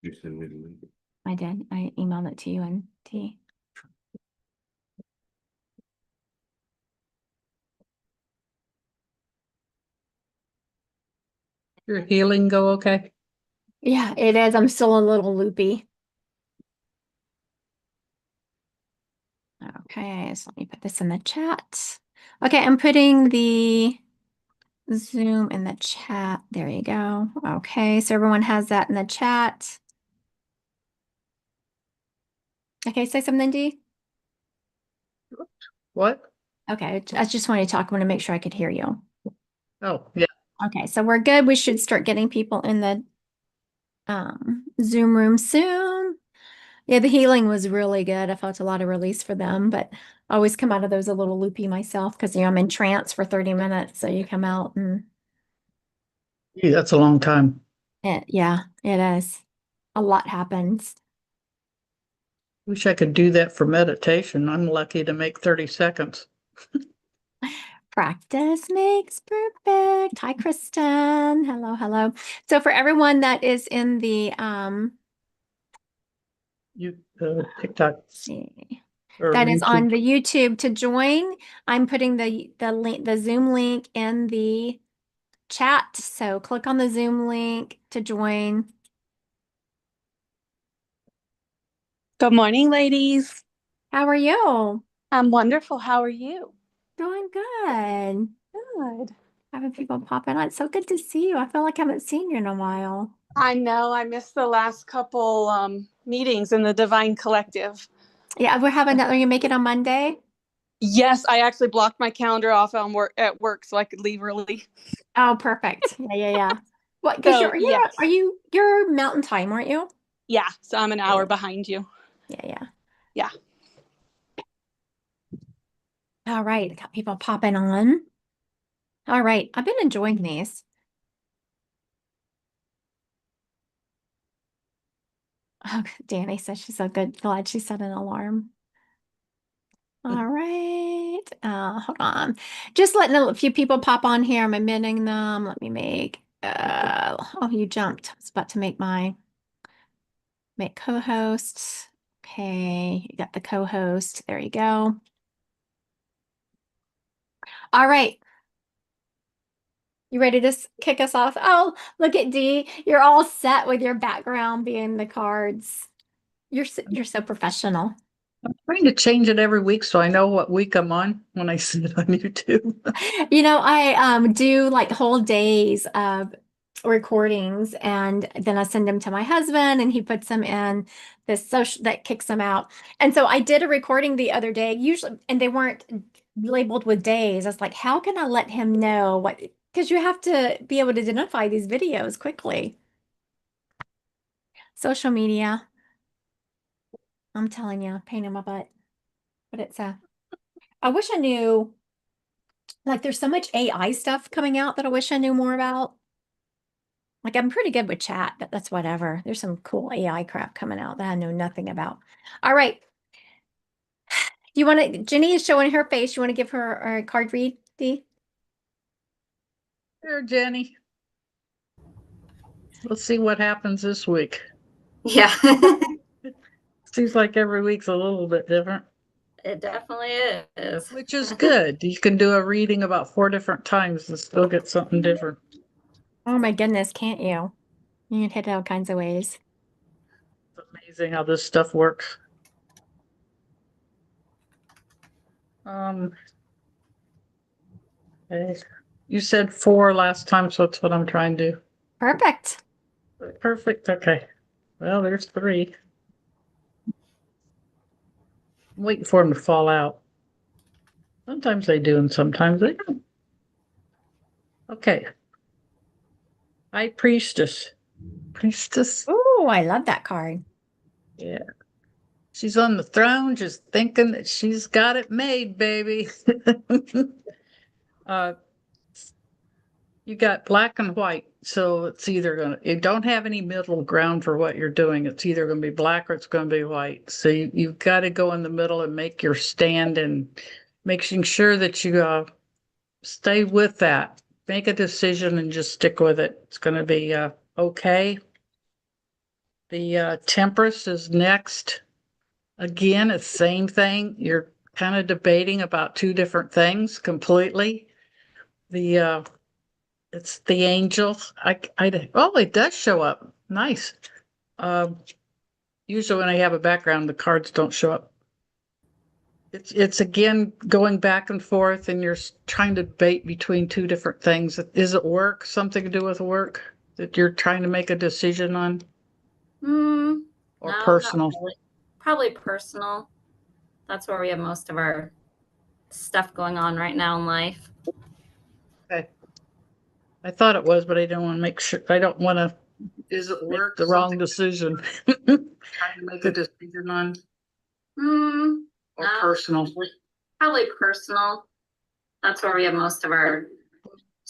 You send me the link. I did. I emailed it to you and T. Your healing go okay? Yeah, it is. I'm still a little loopy. Okay, so let me put this in the chat. Okay, I'm putting the Zoom in the chat. There you go. Okay, so everyone has that in the chat. Okay, say something, Dee. What? Okay, I just wanted to talk. I want to make sure I could hear you. Oh, yeah. Okay, so we're good. We should start getting people in the Zoom room soon. Yeah, the healing was really good. I felt a lot of release for them, but I always come out of those a little loopy myself because I'm in trance for 30 minutes. So you come out and Gee, that's a long time. yeah, it is. A lot happens. Wish I could do that for meditation. I'm lucky to make 30 seconds. Practice makes perfect. Hi, Kristen. Hello, hello. So for everyone that is in the You TikTok let's see. or That is on YouTube. the YouTube to join. I'm putting the link, the Zoom link in the chat. So click on the Zoom link to join. Good morning, ladies. How are you? I'm wonderful. How are you? Doing good. Good. Having people pop in. It's so good to see you. I feel like I haven't seen you in a while. I know I missed the last couple meetings in the Divine Collective. Yeah, we're having that. Are you make it on Monday? Yes, I actually blocked my calendar off on work so I could leave early. Oh, perfect. Yeah. What? Because So yes, you're Mountain Time, aren't you? yeah. So I'm an hour behind you. Yeah. Yeah. All right, got people popping on. All right, I've been enjoying these. Oh, Danny says she's so good. Glad she set an alarm. All right. Hold on. Just letting a few people pop on here. I'm admitting them. Let me make oh, you jumped. I was about to make co-hosts. Okay, you got the co-host. There you go. All right. You ready to kick us off? Oh, look at Dee. You're all set with your background being the cards. You're so professional. I'm trying to change it every week so I know what week I'm on when I see it on YouTube. I do like whole days of recordings and then I send them to my husband and he puts them in this social that kicks them out. And so I did a recording the other day, usually, and they weren't labeled with days. I was like, how can I let him know what? Because you have to be able to identify these videos quickly. Social media, I'm telling you, pain in my butt. But I wish I knew, like, there's so much AI stuff coming out that I wish I knew more about. Like, I'm pretty good with chat, but that's whatever. There's some cool AI crap coming out that I know nothing about. All right. You want to, Jenny is showing her face. You want to give her a card read, Dee? Here, Jenny. Let's see what happens this week. Yeah. Seems like every week's a little bit different. It definitely is. Which is good. You can do a reading about 4 different times and still get something different. Oh my goodness, can't you? You can hit it all kinds of ways. It's amazing how this stuff works. Okay. You said 4 last time, so that's what I'm trying to do. Perfect. Perfect. Okay. Well, there's 3. I'm waiting for them to fall out. Sometimes they do, and sometimes they don't. Okay. High Priestess. Priestess. Oh, I love that card. Yeah. She's on the throne, just thinking that she's got it made, baby. uh, you got black and white, so it's either gonna. You don't have any middle ground for what you're doing. It's either going to be black or it's going to be white. So you've got to go in the middle and make your stand and making sure that you stay with that. Make a decision and just stick with it. It's going to be okay. The Temperance is next. Again, it's same thing. You're kind of debating about two different things completely. The it's the Angel. Oh, it does show up. Nice. Um, Usually when I have a background, the cards don't show up. It's again going back and forth, and you're trying to debate between two different things. Is it work? Something to do with work that you're trying to make a decision on, Hmm. or No, not personal? really. Probably personal. That's where we have most of our stuff going on right now in life. Okay. I thought it was, but I don't want to make sure. I don't want to. Is it work? The wrong decision. Trying to make a decision on, Hmm. or No, personal. probably personal. That's where we have most of our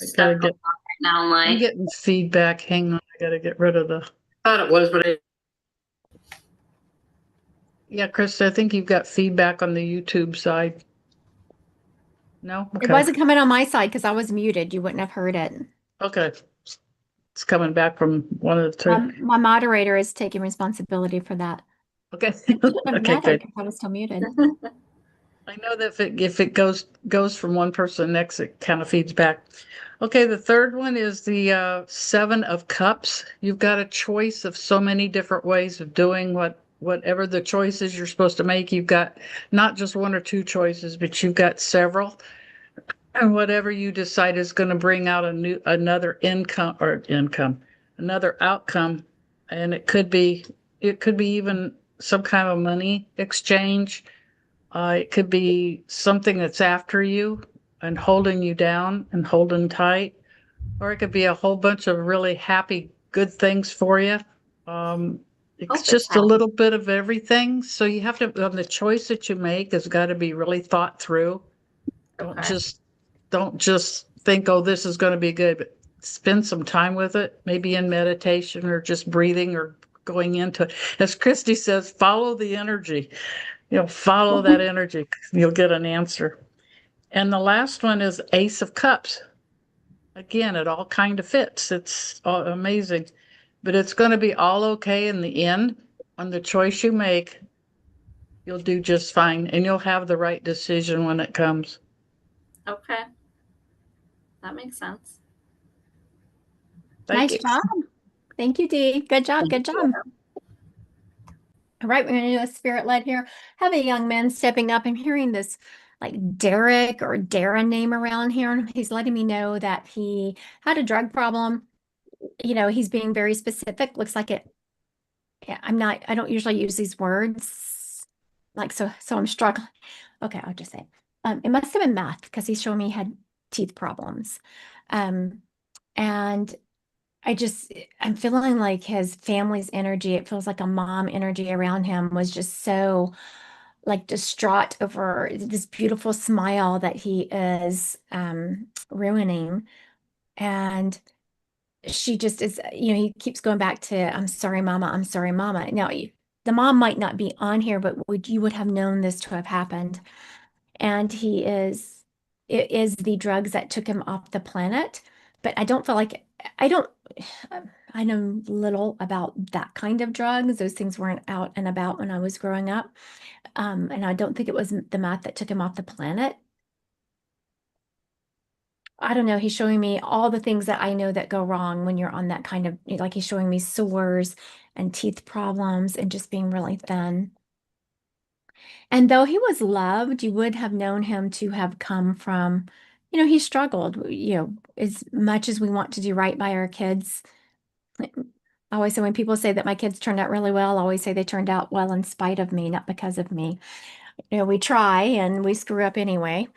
I stuff gotta going get. on right now in I'm life. getting feedback. Hang on. I gotta get rid of the. Thought it was, but yeah, Chris, I think you've got feedback on the YouTube side. No? It Okay. wasn't coming on my side because I was muted. You wouldn't have heard it. Okay. It's coming back from one of the two. My moderator is taking responsibility for that. Okay. It shouldn't have Okay, mattered good. because I was still muted. I know that if it goes from one person to the next, it kind of feeds back. Okay, the third one is the Seven of Cups. You've got a choice of so many different ways of doing whatever the choices you're supposed to make. You've got not just one or two choices, but you've got several. And whatever you decide is going to bring out another another outcome. And it could be even some kind of money exchange. It could be something that's after you and holding you down and holding tight, or it could be a whole bunch of really happy, good things for you. It's Hope it's just a happy. little bit of everything. So you have to, the choice that you make has got to be really thought through. Don't Okay. just think, oh, this is going to be good, but spend some time with it, maybe in meditation or just breathing or going into it. As Christy says, follow the energy. Follow that energy. You'll get an answer. And the last one is Ace of Cups. Again, it all kind of fits. It's amazing, but it's going to be all okay in the end. On the choice you make, you'll do just fine, and you'll have the right decision when it comes. Okay. That makes sense. Thank Nice you. job. Thank you, Dee. Good job. Good job. All right, we're going to do a spirit led here. Have a young man stepping up. I'm hearing this like Derek or Darren name around here. And he's letting me know that he had a drug problem. He's being very specific. Looks like it. Yeah, I don't usually use these words. So I'm struggling. Okay, I'll just say it must have been meth because he's showing me he had teeth problems. And I'm feeling like his family's energy, it feels like a mom energy around him was just so like distraught over this beautiful smile that he is ruining. And she just is, he keeps going back to, I'm sorry, mama, I'm sorry, mama. Now, the mom might not be on here, but you would have known this to have happened. And it is the drugs that took him off the planet. But I don't feel like, I don't, I know little about that kind of drugs. Those things weren't out and about when I was growing up. And I don't think it was the meth that took him off the planet. I don't know. He's showing me all the things that I know that go wrong when you're on that kind of, like he's showing me sores and teeth problems and just being really thin. And though he was loved, you would have known him to have come from, he struggled, as much as we want to do right by our kids. I always say when people say that my kids turned out really well, I always say they turned out well in spite of me, not because of me. We try and we screw up anyway.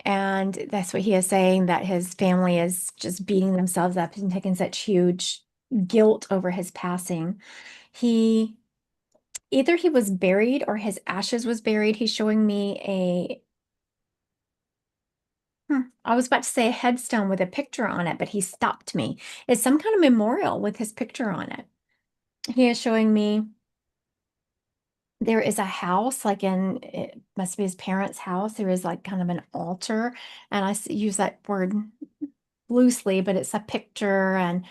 And that's what he is saying, that his family is just beating themselves up and taking such huge guilt over his passing. Either he was buried or his ashes was buried. He's showing me I was about to say a headstone with a picture on it, but he stopped me. It's some kind of memorial with his picture on it. He is showing me there is a house, it must be his parents' house. There is like kind of an altar, and use that word loosely, but it's a picture, and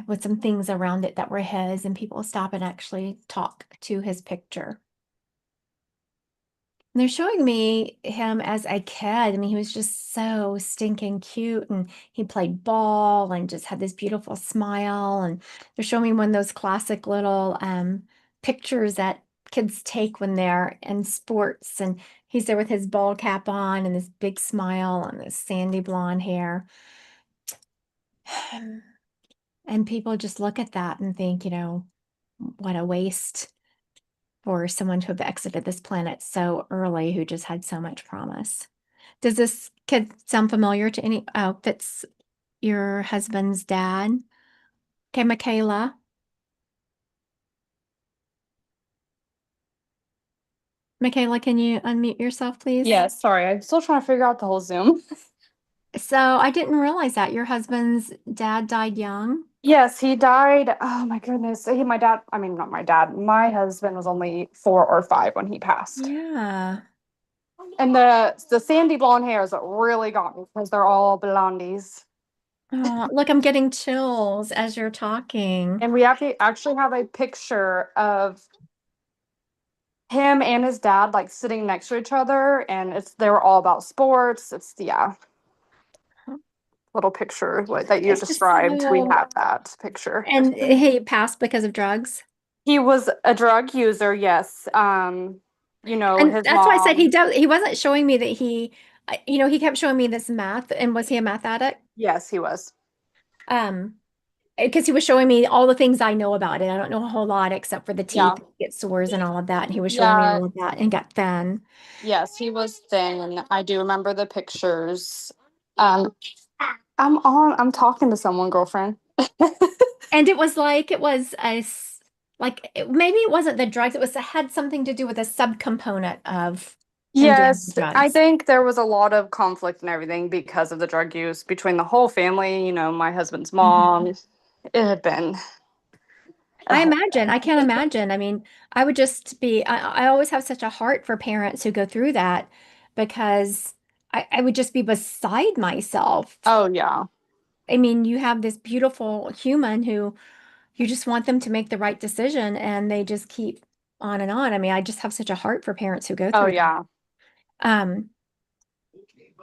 with some things around it that were his, and people stop and actually talk to his picture. And they're showing me him as a kid. I mean, he was just so stinking cute, and he played ball and just had this beautiful smile. And they're showing me one of those classic little pictures that kids take when they're in sports, and he's there with his ball cap on and this big smile and this sandy blonde hair. And people just look at that and think, what a waste for someone to have exited this planet so early who just had so much promise. Does this kid sound familiar to any? Oh, that's your husband's dad. Okay, Michaela. Michaela, can you unmute yourself, please? Yes, sorry, I'm still trying to figure out the whole Zoom. So I didn't realize that your husband's dad died young. Yes, he died. Oh my goodness. My dad, I mean, not my dad, my husband was only 4 or 5 when he passed. Yeah. And the sandy blonde hairs that really got me because they're all blondies. Oh, look, I'm getting chills as you're talking. And we actually have a picture of him and his dad like sitting next to each other, and they were all about sports. It's little picture that you It's just described. We so- have that picture. And he passed because of drugs. He was a drug user, yes. And His that's why I said mom. he wasn't showing me that he kept showing me this math. And was he a math addict? Yes, he was. Because he was showing me all the things I know about it. I don't know a whole lot except for the teeth, Yeah. get sores and all of that. And he was showing me Yeah. all of that and got thin. Yes, he was thin. I do remember the pictures. I'm talking to someone, girlfriend. And it was like maybe it wasn't the drugs. It had something to do with a subcomponent of him doing Yes, drugs. I think there was a lot of conflict and everything because of the drug use between the whole family, my husband's mom. It had been. I can't imagine. I mean, I would just I always have such a heart for parents who go through that because I would just be beside myself. Oh, yeah. I mean, you have this beautiful human who you just want them to make the right decision and they just keep on and on. I mean, I just have such a heart for parents who go Oh, through yeah. that.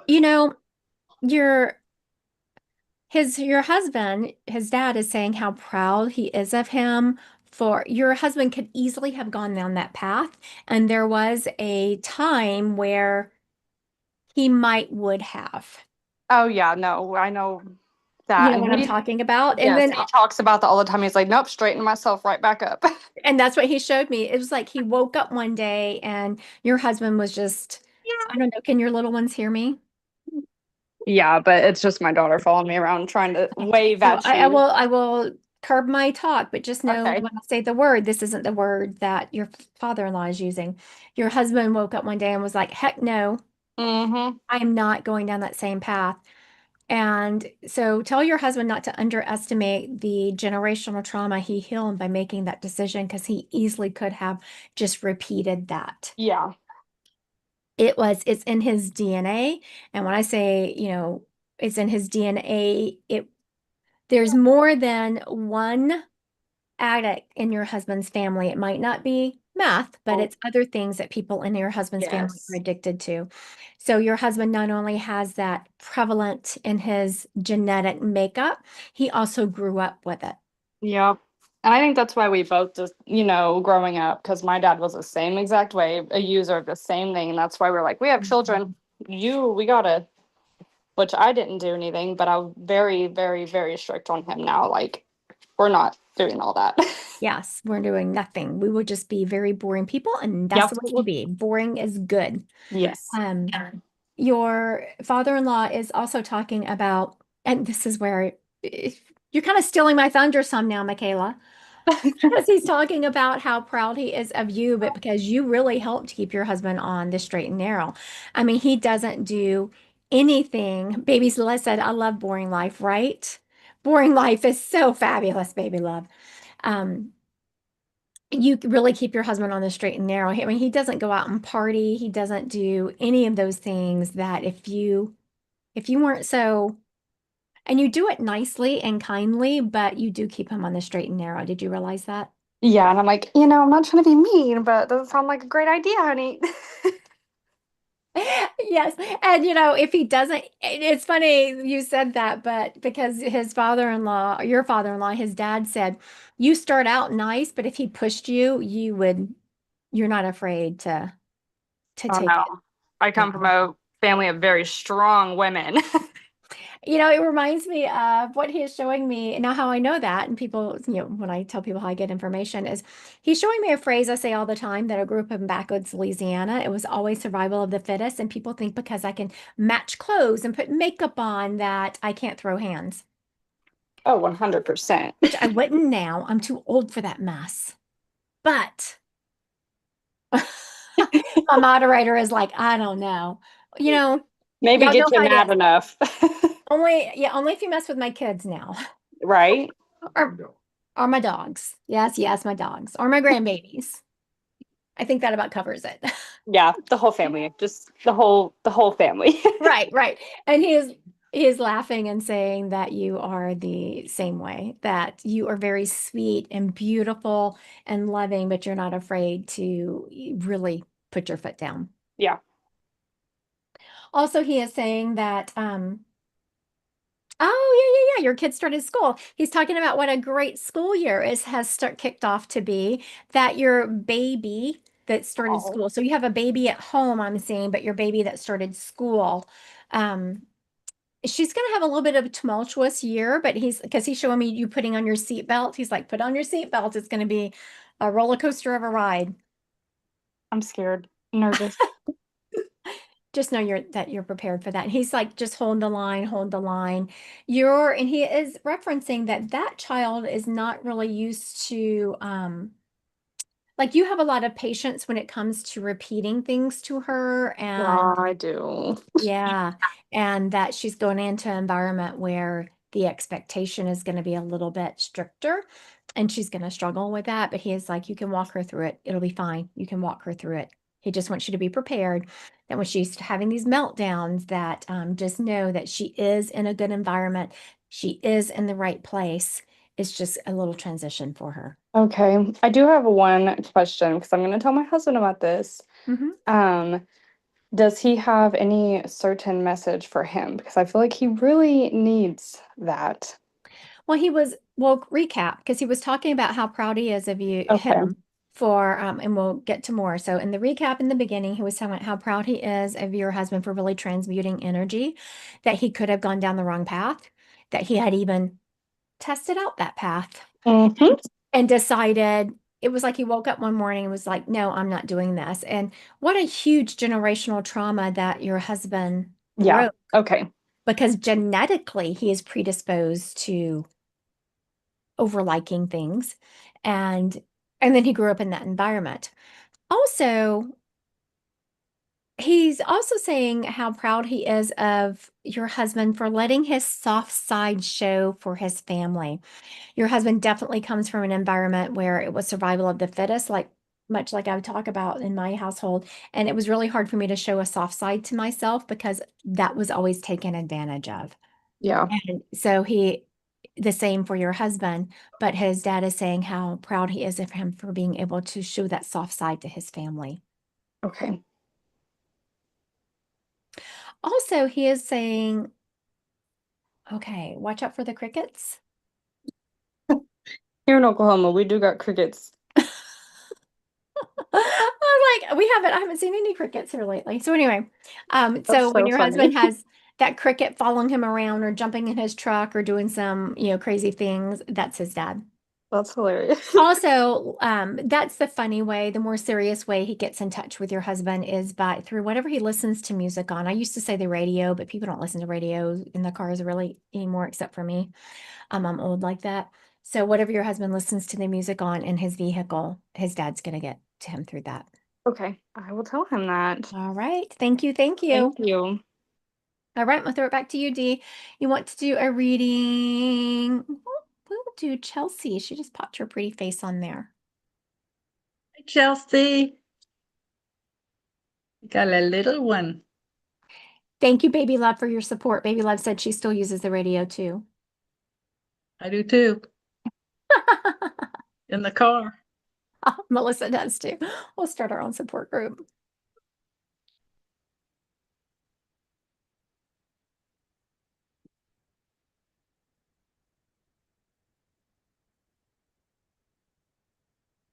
You know, your your husband, his dad is saying how proud he is of him for your husband could easily have gone down that path. And there was a time where he would have. Oh, yeah. No, I know You that. know And what I'm talking about? And yes, then, he talks about that all the time. He's like, nope, straighten myself right back up. and that's what he showed me. It was like he woke up one day and your husband was just, I don't know, can your little ones hear me? Yeah, but it's just my daughter following me around trying to wave So at you. I will curb my talk, but just know Okay. when I say the word, this isn't the word that your father-in-law is using. Your husband woke up one day and was like, heck no, Mm-hmm. I am not going down that same path. And so tell your husband not to underestimate the generational trauma he healed by making that decision because he easily could have just repeated that. Yeah. It's in his DNA. And when I say, it's in his DNA, there's more than one addict in your husband's family. It might not be meth, but it's other things that people in your husband's family Yes. are addicted to. So your husband not only has that prevalent in his genetic makeup, he also grew up with it. Yeah. And I think that's why we both just, growing up, because my dad was the same exact way, a user of the same thing. And that's why we're like, we have children. We gotta, which I didn't do anything, but I'm very, very, very strict on him now. Like, we're not doing all that. Yes, we're doing nothing. We will just be very boring people, and that's Yep. the way it will be. Boring is good. Yes. Your father-in-law is also talking about, and this is where you're kind of stealing my thunder some now, Michaela, because he's talking about how proud he is of you, but because you really helped keep your husband on the straight and narrow. I mean, he doesn't do anything. Baby Celeste said, I love boring life, right? Boring life is so fabulous, baby love. You really keep your husband on the straight and narrow. I mean, he doesn't go out and party. He doesn't do any of those things that if you weren't so And you do it nicely and kindly, but you do keep him on the straight and narrow. Did you realize that? Yeah, and I'm like, I'm not trying to be mean, but it doesn't sound like a great idea, honey. Yes. And if he doesn't, it's funny you said that, but because his father-in-law, your father-in-law, his dad said, you start out nice, but if he pushed you, you're not afraid to Oh take no. it. I come from a family of very strong women. It reminds me of what he is showing me now, how I know that. And people, when I tell people how I get information, is he's showing me a phrase I say all the time that I grew up in backwoods Louisiana. It was always survival of the fittest. And people think because I can match clothes and put makeup on that I can't throw hands, Oh, 100%. which I wouldn't now. I'm too old for that mess. But my moderator is like, I don't know. Maybe Y'all get know you how it mad is. enough. Only if you mess with my kids now. Right? Or my dogs. Yes, my dogs. Or my grandbabies. I think that about covers it. Yeah, the whole family. Just the whole family. Right. And he is laughing and saying that you are the same way, that you are very sweet and beautiful and loving, but you're not afraid to really put your foot down. Yeah. Also, he is saying that oh, yeah. Your kid started school. He's talking about what a great school year has kicked off to be, that your baby that started Oh. school. So you have a baby at home, I'm saying, but your baby that started school. She's going to have a little bit of a tumultuous year, but because he's showing me you putting on your seatbelt. He's like, put on your seatbelt. It's going to be a roller coaster of a ride. I'm scared, nervous. Just know that you're prepared for that. And he's like, just hold the line, hold the line. And he is referencing that child is not really used to, like you have a lot of patience when it comes to repeating things to her. And Yeah, I do. yeah, and that she's going into an environment where the expectation is going to be a little bit stricter and she's going to struggle with that. But he is like, you can walk her through it. It'll be fine. You can walk her through it. He just wants you to be prepared that when she's having these meltdowns, that just know that she is in a good environment. She is in the right place. It's just a little transition for her. Okay. I do have one question because I'm going to tell my husband about this. Um, does he have any certain message for him? Because I feel like he really needs that. Well, recap, because he was talking about how proud he is of Okay. him and we'll get to more. So in the recap in the beginning, he was talking about how proud he is of your husband for really transmuting energy, that he could have gone down the wrong path, that he had even tested out that path Mm-hmm. and decided. It was like he woke up one morning and was like, no, I'm not doing this. And what a huge generational trauma that your husband Yeah. broke, Okay. because genetically he is predisposed to overliking things, and then he grew up in that environment. Also, he's also saying how proud he is of your husband for letting his soft side show for his family. Your husband definitely comes from an environment where it was survival of the fittest, much like I would talk about in my household. And it was really hard for me to show a soft side to myself because that was always taken advantage of. Yeah. And so the same for your husband, but his dad is saying how proud he is of him for being able to show that soft side to his family. Okay. Also, he is saying, okay, watch out for the crickets. Here in Oklahoma, we do got crickets. I was like, I haven't seen any crickets here lately. So anyway, so That's when so your funny. husband has that cricket following him around or jumping in his truck or doing some, crazy things, that's his dad. That's hilarious. Also, that's the funny way. The more serious way he gets in touch with your husband is through whatever he listens to music on. I used to say the radio, but people don't listen to radio in the cars really anymore, except for me. I'm old like that. So whatever your husband listens to the music on in his vehicle, his dad's going to get to him through that. Okay. I will tell him that. All right. Thank you. Thank you. Thank you. All right. I'll throw it back to you, Dee. You want to do a reading? We'll do Chelsea. She just popped her pretty face on there. Hi, Chelsea. Got a little one. Thank you, Baby Love, for your support. Baby Love said she still uses the radio too. I do too, in the car. Melissa does too. We'll start our own support group.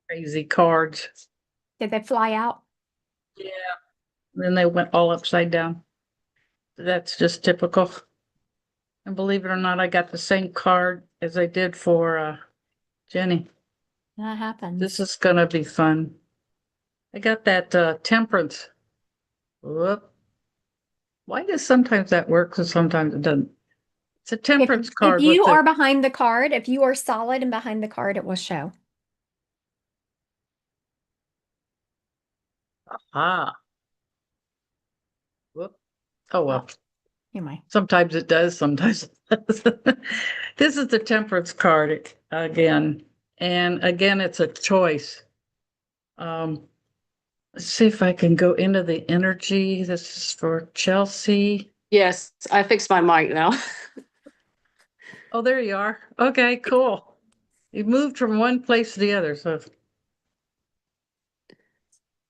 Crazy cards. Did they fly out? Yeah. Then they went all upside down. That's just typical. And believe it or not, I got the same card as I did for Jenny. That happens. This is gonna be fun. I got that temperance. Whoop. Why does sometimes that work and sometimes it doesn't? It's a temperance card. If you with the- are behind the card, if you are solid and behind the card, it will show. Ah. Whoop. Oh well. Anyway, Sometimes it does, sometimes it doesn't. This is the temperance card again. And again, it's a choice. Let's see if I can go into the energy. This is for Chelsea. Yes, I fixed my mic now. Oh, there you are. Okay, cool. You moved from one place to the other. So,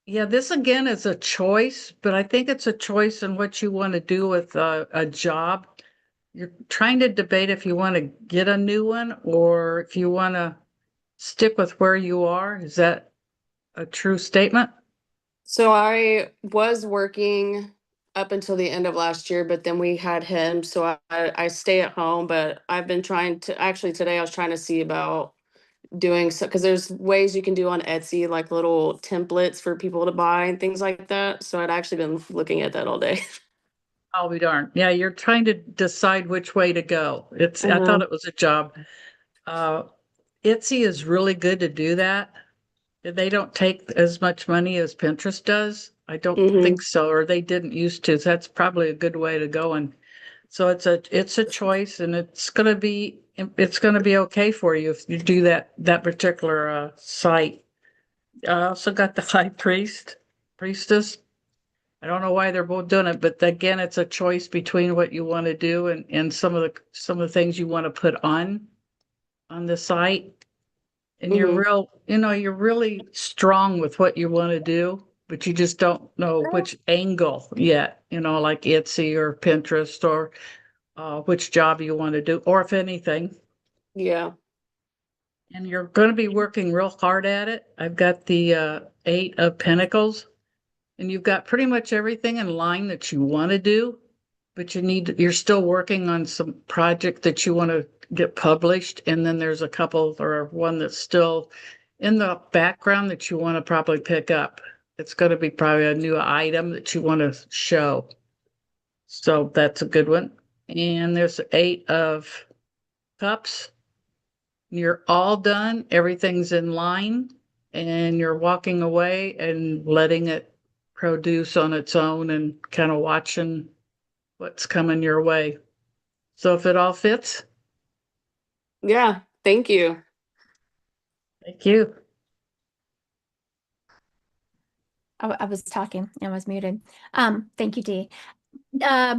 yeah, this again is a choice, but I think it's a choice in what you want to do with a job. You're trying to debate if you want to get a new one or if you want to stick with where you are. Is that a true statement? So I was working up until the end of last year, but then we had him. So I stay at home, but I've been trying to actually today I was trying to see about doing so because there's ways you can do on Etsy, like little templates for people to buy and things like that. So I'd actually been looking at that all day. I'll be darned. Yeah, you're trying to decide which way to go. I Mhm. thought it was a job. Etsy is really good to do that. They don't take as much money as Pinterest does. I don't Mhm. think so, or they didn't used to. So that's probably a good way to go. And so it's a choice, and it's gonna be okay for you if you do that particular site. I also got the high priestess. I don't know why they're both doing it, but again, it's a choice between what you want to do and some of the things you want to put on the site. And Mhm. you're really strong with what you want to do, but you just don't know which angle yet, like Etsy or Pinterest or which job you want to do, or if anything. Yeah. And you're going to be working real hard at it. I've got the 8 of Pentacles, and you've got pretty much everything in line that you want to do, but you're still working on some project that you want to get published. And then there's a couple or one that's still in the background that you want to probably pick up. It's going to be probably a new item that you want to show. So that's a good one. And there's 8 of Cups. You're all done. Everything's in line, and you're walking away and letting it produce on its own and kind of watching what's coming your way. So if it all fits, Yeah. Thank you. thank you. I was talking. I was muted. Thank you, Dee.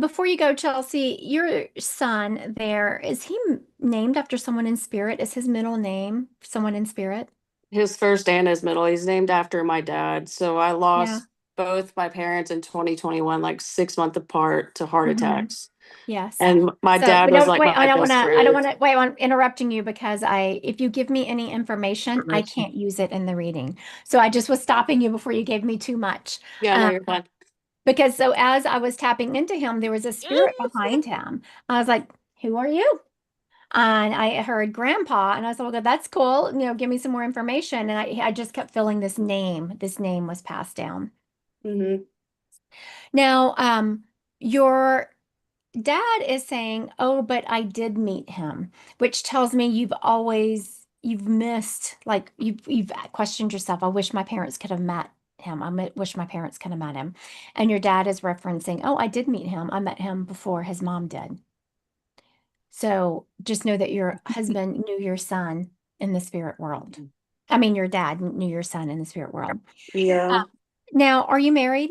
Before you go, Chelsea, your son there, is he named after someone in spirit? Is his middle name someone in spirit? His first and his middle. He's named after my dad. So I Yeah. lost both my parents in 2021, like 6 months apart to heart Mhm. attacks. Yes. And my So, dad but was don't like wait. my best I don't friend. want to wait. I'm interrupting you because if you give me any information, I can't use it in the reading. So I just was stopping you before you gave me too much. Yeah, no, you're fine. Because so as I was tapping into him, there was a spirit behind him. I was like, "Who are you?" And I heard Grandpa, and I said, "Well, that's cool. Give me some more information." And I just kept feeling this name. This name was passed down. Mm-hmm. Now, your dad is saying, "Oh, but I did meet him," which tells me you've missed, like you've questioned yourself. I wish my parents could have met him. Wish my parents could have met him. And your dad is referencing, "Oh, I did meet him. I met him before his mom did." So just know that your husband knew your son in the spirit world. I mean, your dad knew your son in the spirit world. Yeah, Now, are you married?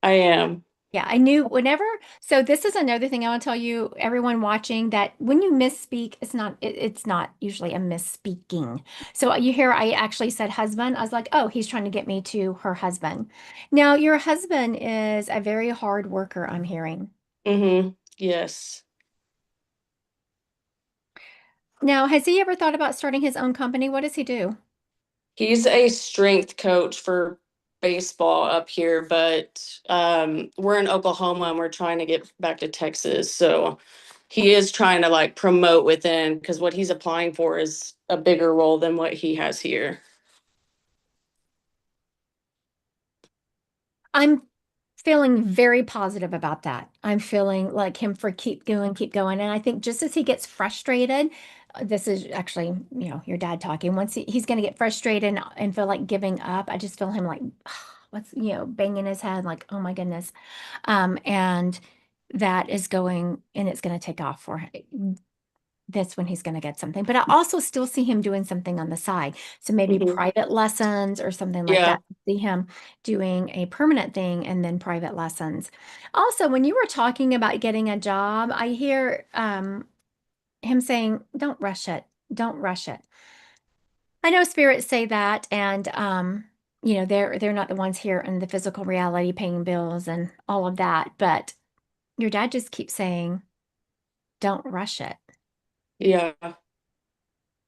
I am. Yeah, I knew whenever. So this is another thing I want to tell you, everyone watching, that when you misspeak, it's not usually a misspeaking. So you hear I actually said husband. I was like, oh, he's trying to get me to her husband. Now, your husband is a very hard worker, I'm hearing. Mm-hmm. Yes. Now, has he ever thought about starting his own company? What does he do? He's a strength coach for baseball up here, but we're in Oklahoma and we're trying to get back to Texas. So he is trying to like promote within, because what he's applying for is a bigger role than what he has here. I'm feeling very positive about that. I'm feeling like him for keep going, keep going. And I think just as he gets frustrated, this is actually, your dad talking. Once he's going to get frustrated and feel like giving up, I just feel him like, what's, banging his head like, oh my goodness. And that is going, and it's going to take off for him. That's when he's going to get something. But I also still see him doing something on the side. So maybe Mhm. private lessons or something like Yeah. that. See him doing a permanent thing and then private lessons. Also, when you were talking about getting a job, I hear him saying, don't rush it. Don't rush it. I know spirits say that, and they're not the ones here in the physical reality paying bills and all of that, but your dad just keeps saying, don't rush it. Yeah.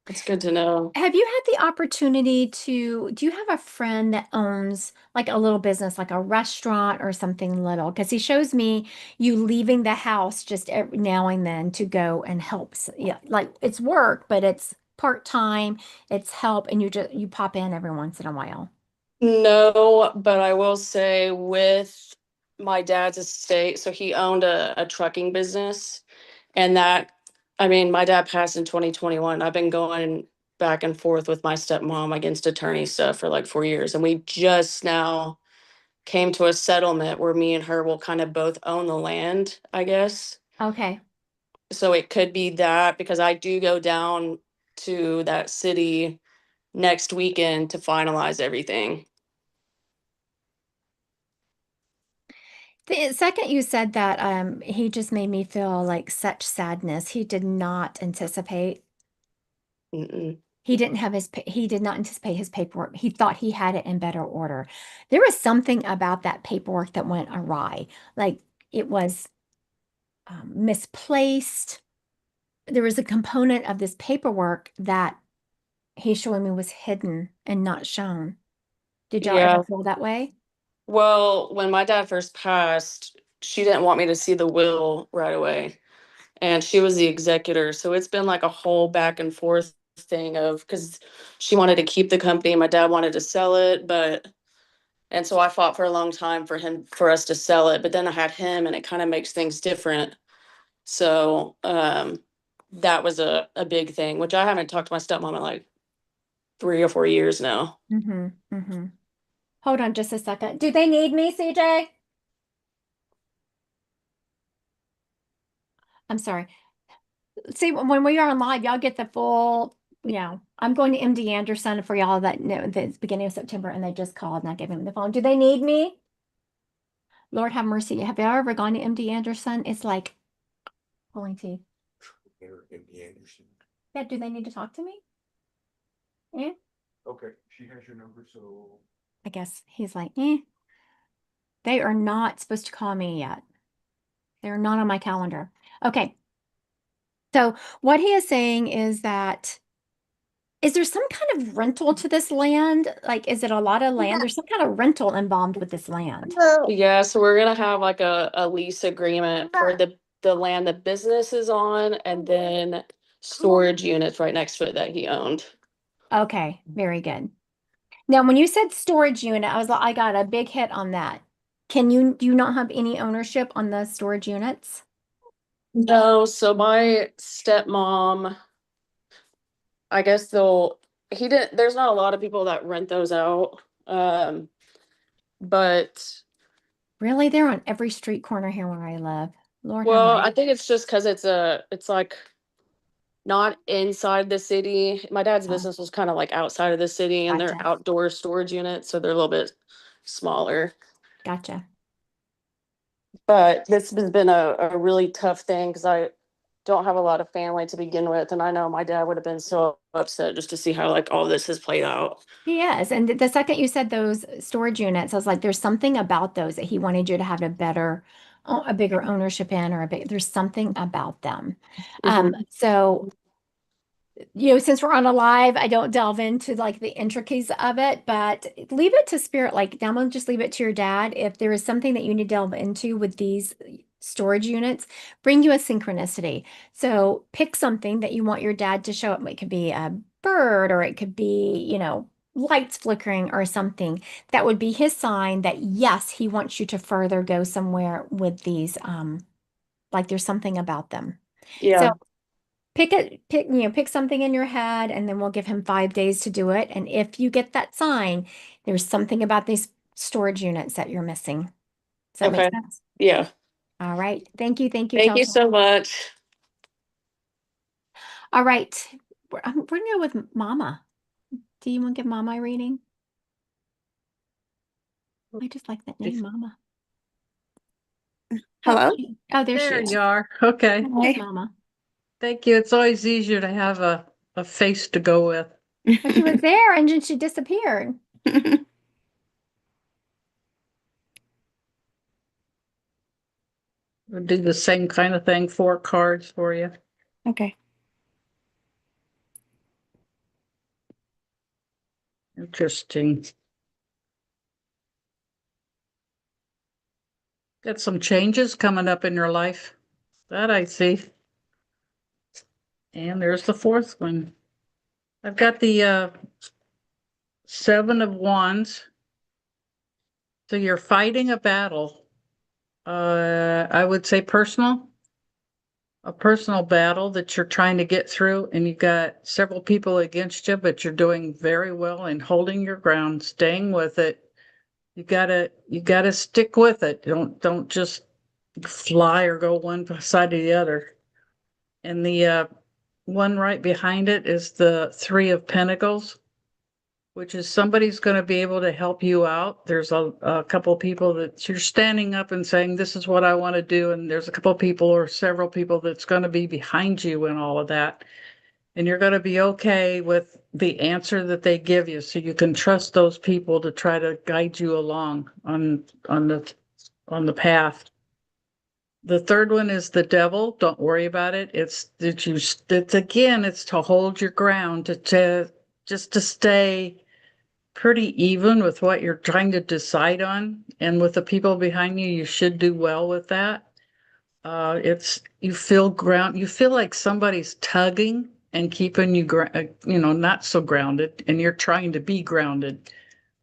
It's good to know. Have you had the opportunity do you have a friend that owns like a little business, like a restaurant or something little? Because he shows me you leaving the house just every now and then to go and help. Yeah, like it's work, but it's part-time, it's help, and you pop in every once in a while. No, but I will say with my dad's estate, so he owned a trucking business, and I mean, my dad passed in 2021. I've been going back and forth with my stepmom against attorney stuff for like 4 years, and we just now came to a settlement where me and her will kind of both own the land, I guess. Okay. So it could be that, because I do go down to that city next weekend to finalize everything. The second you said that, he just made me feel like such sadness. He did not anticipate. Mm-mm. He did not anticipate his paperwork. He thought he had it in better order. There was something about that paperwork that went awry. Like it was misplaced. There was a component of this paperwork that he's showing me was hidden and not shown. Did y'all ever Yeah. feel that way? Well, when my dad first passed, she didn't want me to see the will right away. And she was the executor. So it's been like a whole back and forth thing of, because she wanted to keep the company, my dad wanted to sell it, and so I fought for a long time for us to sell it. But then I had him and it kind of makes things different. So that was a big thing, which I haven't talked to my stepmom in like 3 or 4 years now. Mm-hmm. Mm-hmm. Hold on just a second. Do they need me, CJ? I'm sorry. See, when we are on live, y'all get the full, I'm going to MD Anderson for y'all that know the beginning of September, and they just called and I gave them the phone. Do they need me? Lord have mercy. Have y'all ever gone to MD Anderson? It's like pulling teeth. MD Anderson. Yeah, do they need to talk to me? Yeah. Okay, she has your number, so. I guess he's like, they are not supposed to call me yet. They're not on my calendar. Okay. So what he is saying is that, is there some kind of rental to this land? Like, is it a lot of land? There's some kind of rental involved with this land. Yeah, so we're gonna have like a lease agreement for the land the business is on, and then storage units right next to it that he owned. Okay, very good. Now, when you said storage unit, I was like, I got a big hit on that. Do you not have any ownership on the storage units? No, so my stepmom, I guess there's not a lot of people that rent those out. But Really? They're on every street corner here where I live. Lord have well, mercy. I think it's just because it's like not inside the city. My dad's Oh, business was kind of like outside of the city, and they're gotcha. outdoor storage units, so they're a little bit smaller. Gotcha. But this has been a really tough thing because I don't have a lot of family to begin with. And I know my dad would have been so upset just to see how like all this has played out. He is. And the second you said those storage units, I was like, there's something about those that he wanted you to have a bigger ownership in, or there's something about them. So, since we're on a live, I don't delve into like the intricacies of it, but leave it to spirit. Like, now I'm gonna just leave it to your dad. If there is something that you need to delve into with these storage units, bring you a synchronicity. So pick something that you want your dad to show up. It could be a bird, or it could be, lights flickering or something that would be his sign that yes, he wants you to further go somewhere with these, like there's something about them. Yeah. So pick something in your head, and then we'll give him 5 days to do it. And if you get that sign, there's something about these storage units that you're missing. Does that make sense? Yeah. All right. Thank you. Thank you Chelsea. so much. All right. We're gonna go with Mama. Do you want to give Mama a reading? I just like that name, Mama. Hello? Oh, there she There is. you are. Okay. There's Mama. Thank you. It's always easier to have a face to go with. But she was there and then she disappeared. We'll do the same kind of thing, 4 cards for you. Okay. Interesting. Got some changes coming up in your life. That I see. And there's the 4th one. I've got the 7 of Wands. So you're fighting a battle. I would say a personal battle that you're trying to get through, and you've got several people against you, but you're doing very well and holding your ground, staying with it. You gotta stick with it. Don't just fly or go one side or the other. And the one right behind it is the 3 of Pentacles, which is somebody's going to be able to help you out. There's a couple of people that you're standing up and saying, this is what I want to do. And there's a couple of people or several people that's going to be behind you in all of that. And you're going to be okay with the answer that they give you. So you can trust those people to try to guide you along on the path. The 3rd one is the Devil. Don't worry about it. It's to hold your ground, to just to stay pretty even with what you're trying to decide on. And with the people behind you, you should do well with that. You feel like somebody's tugging and keeping you, not so grounded, and you're trying to be grounded.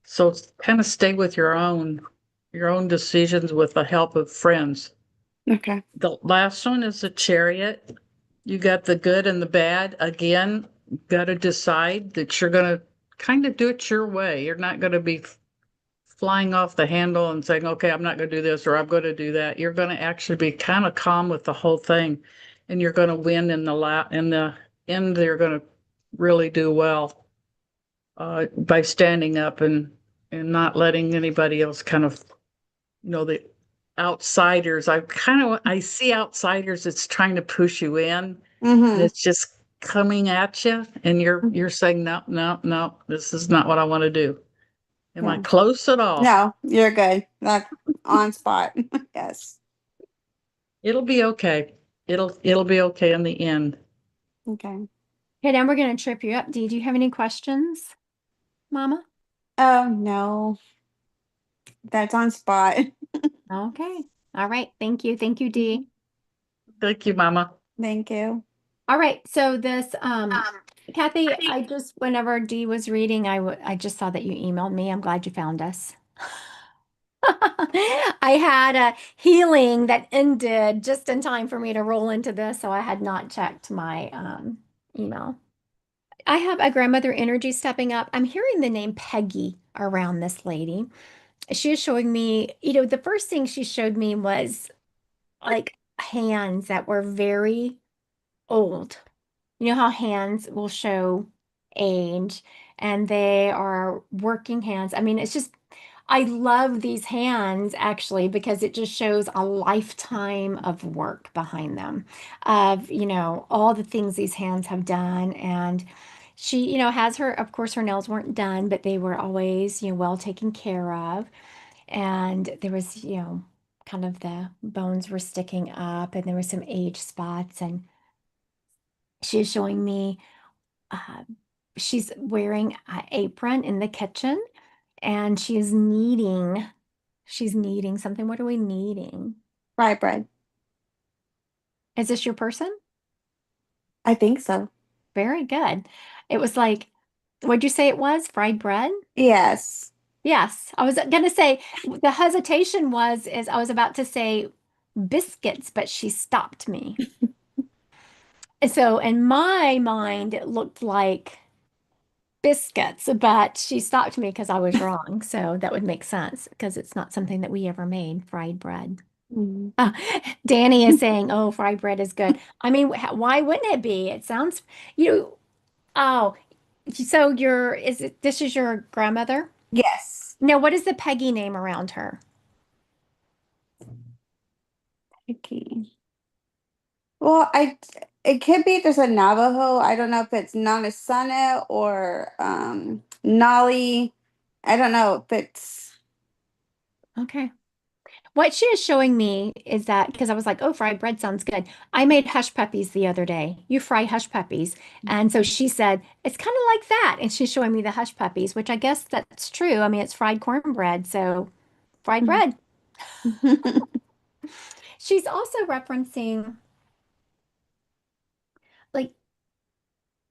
So kind of stay with your own decisions with the help of friends. Okay. The last one is the Chariot. You got the good and the bad. Again, got to decide that you're going to kind of do it your way. You're not going to be flying off the handle and saying, okay, I'm not going to do this or I'm going to do that. You're going to actually be kind of calm with the whole thing, and you're going to win in the end. You're going to really do well by standing up and not letting anybody else kind of, the outsiders. I see outsiders that's trying to push you in, and it's just coming at you, and you're saying, no, this is not what I want to do. Am I close at all? No, you're good. That's on spot. Yes. It'll be okay. It'll be okay in the end. Okay. Okay, now we're going to trip you up. Dee, do you have any questions, Mama? Oh, no. That's on spot. Okay. All right. Thank you. Thank you, Dee. Thank you, Mama. Thank you. All right. So this, Kathy, whenever Dee was reading, I just saw that you emailed me. I'm glad you found us. I had a healing that ended just in time for me to roll into this, so I had not checked my email. I have a grandmother energy stepping up. I'm hearing the name Peggy around this lady. She is showing me, the first thing she showed me was like hands that were very old. You know how hands will show age, and they are working hands. I mean, it's just, I love these hands actually because it just shows a lifetime of work behind them of, all the things these hands have done. And she, has her, of course, her nails weren't done, but they were always, well taken care of. And there was, kind of the bones were sticking up and there were some age spots. And she is showing me, uh, she's wearing an apron in the kitchen and she is kneading. She's kneading something. What are we kneading? Rye bread. Is this your person? I think so. Very good. It was like, what'd you say it was? Fried bread? Yes. Yes. I was gonna say the hesitation is I was about to say biscuits, but she stopped me. And so in my mind, it looked like biscuits, but she stopped me because I was wrong. So that would make sense because it's not something that we ever made, fried bread. Mhm. Oh, Danny is saying, "Oh, fried bread is good." I mean, why wouldn't it be? It sounds, you. Oh, so this is your grandmother? Yes. Now, what is the Peggy name around her? Okay. Well, it could be there's a Navajo. I don't know if it's Nanasana or Nali. I don't know if it's Okay. What she is showing me is that because I was like, oh, fried bread sounds good. I made hush puppies the other day. You fry hush puppies. And so she said, it's kind of like that. And she's showing me the hush puppies, which I guess that's true. I mean, it's fried cornbread. So fried bread. She's also referencing, like,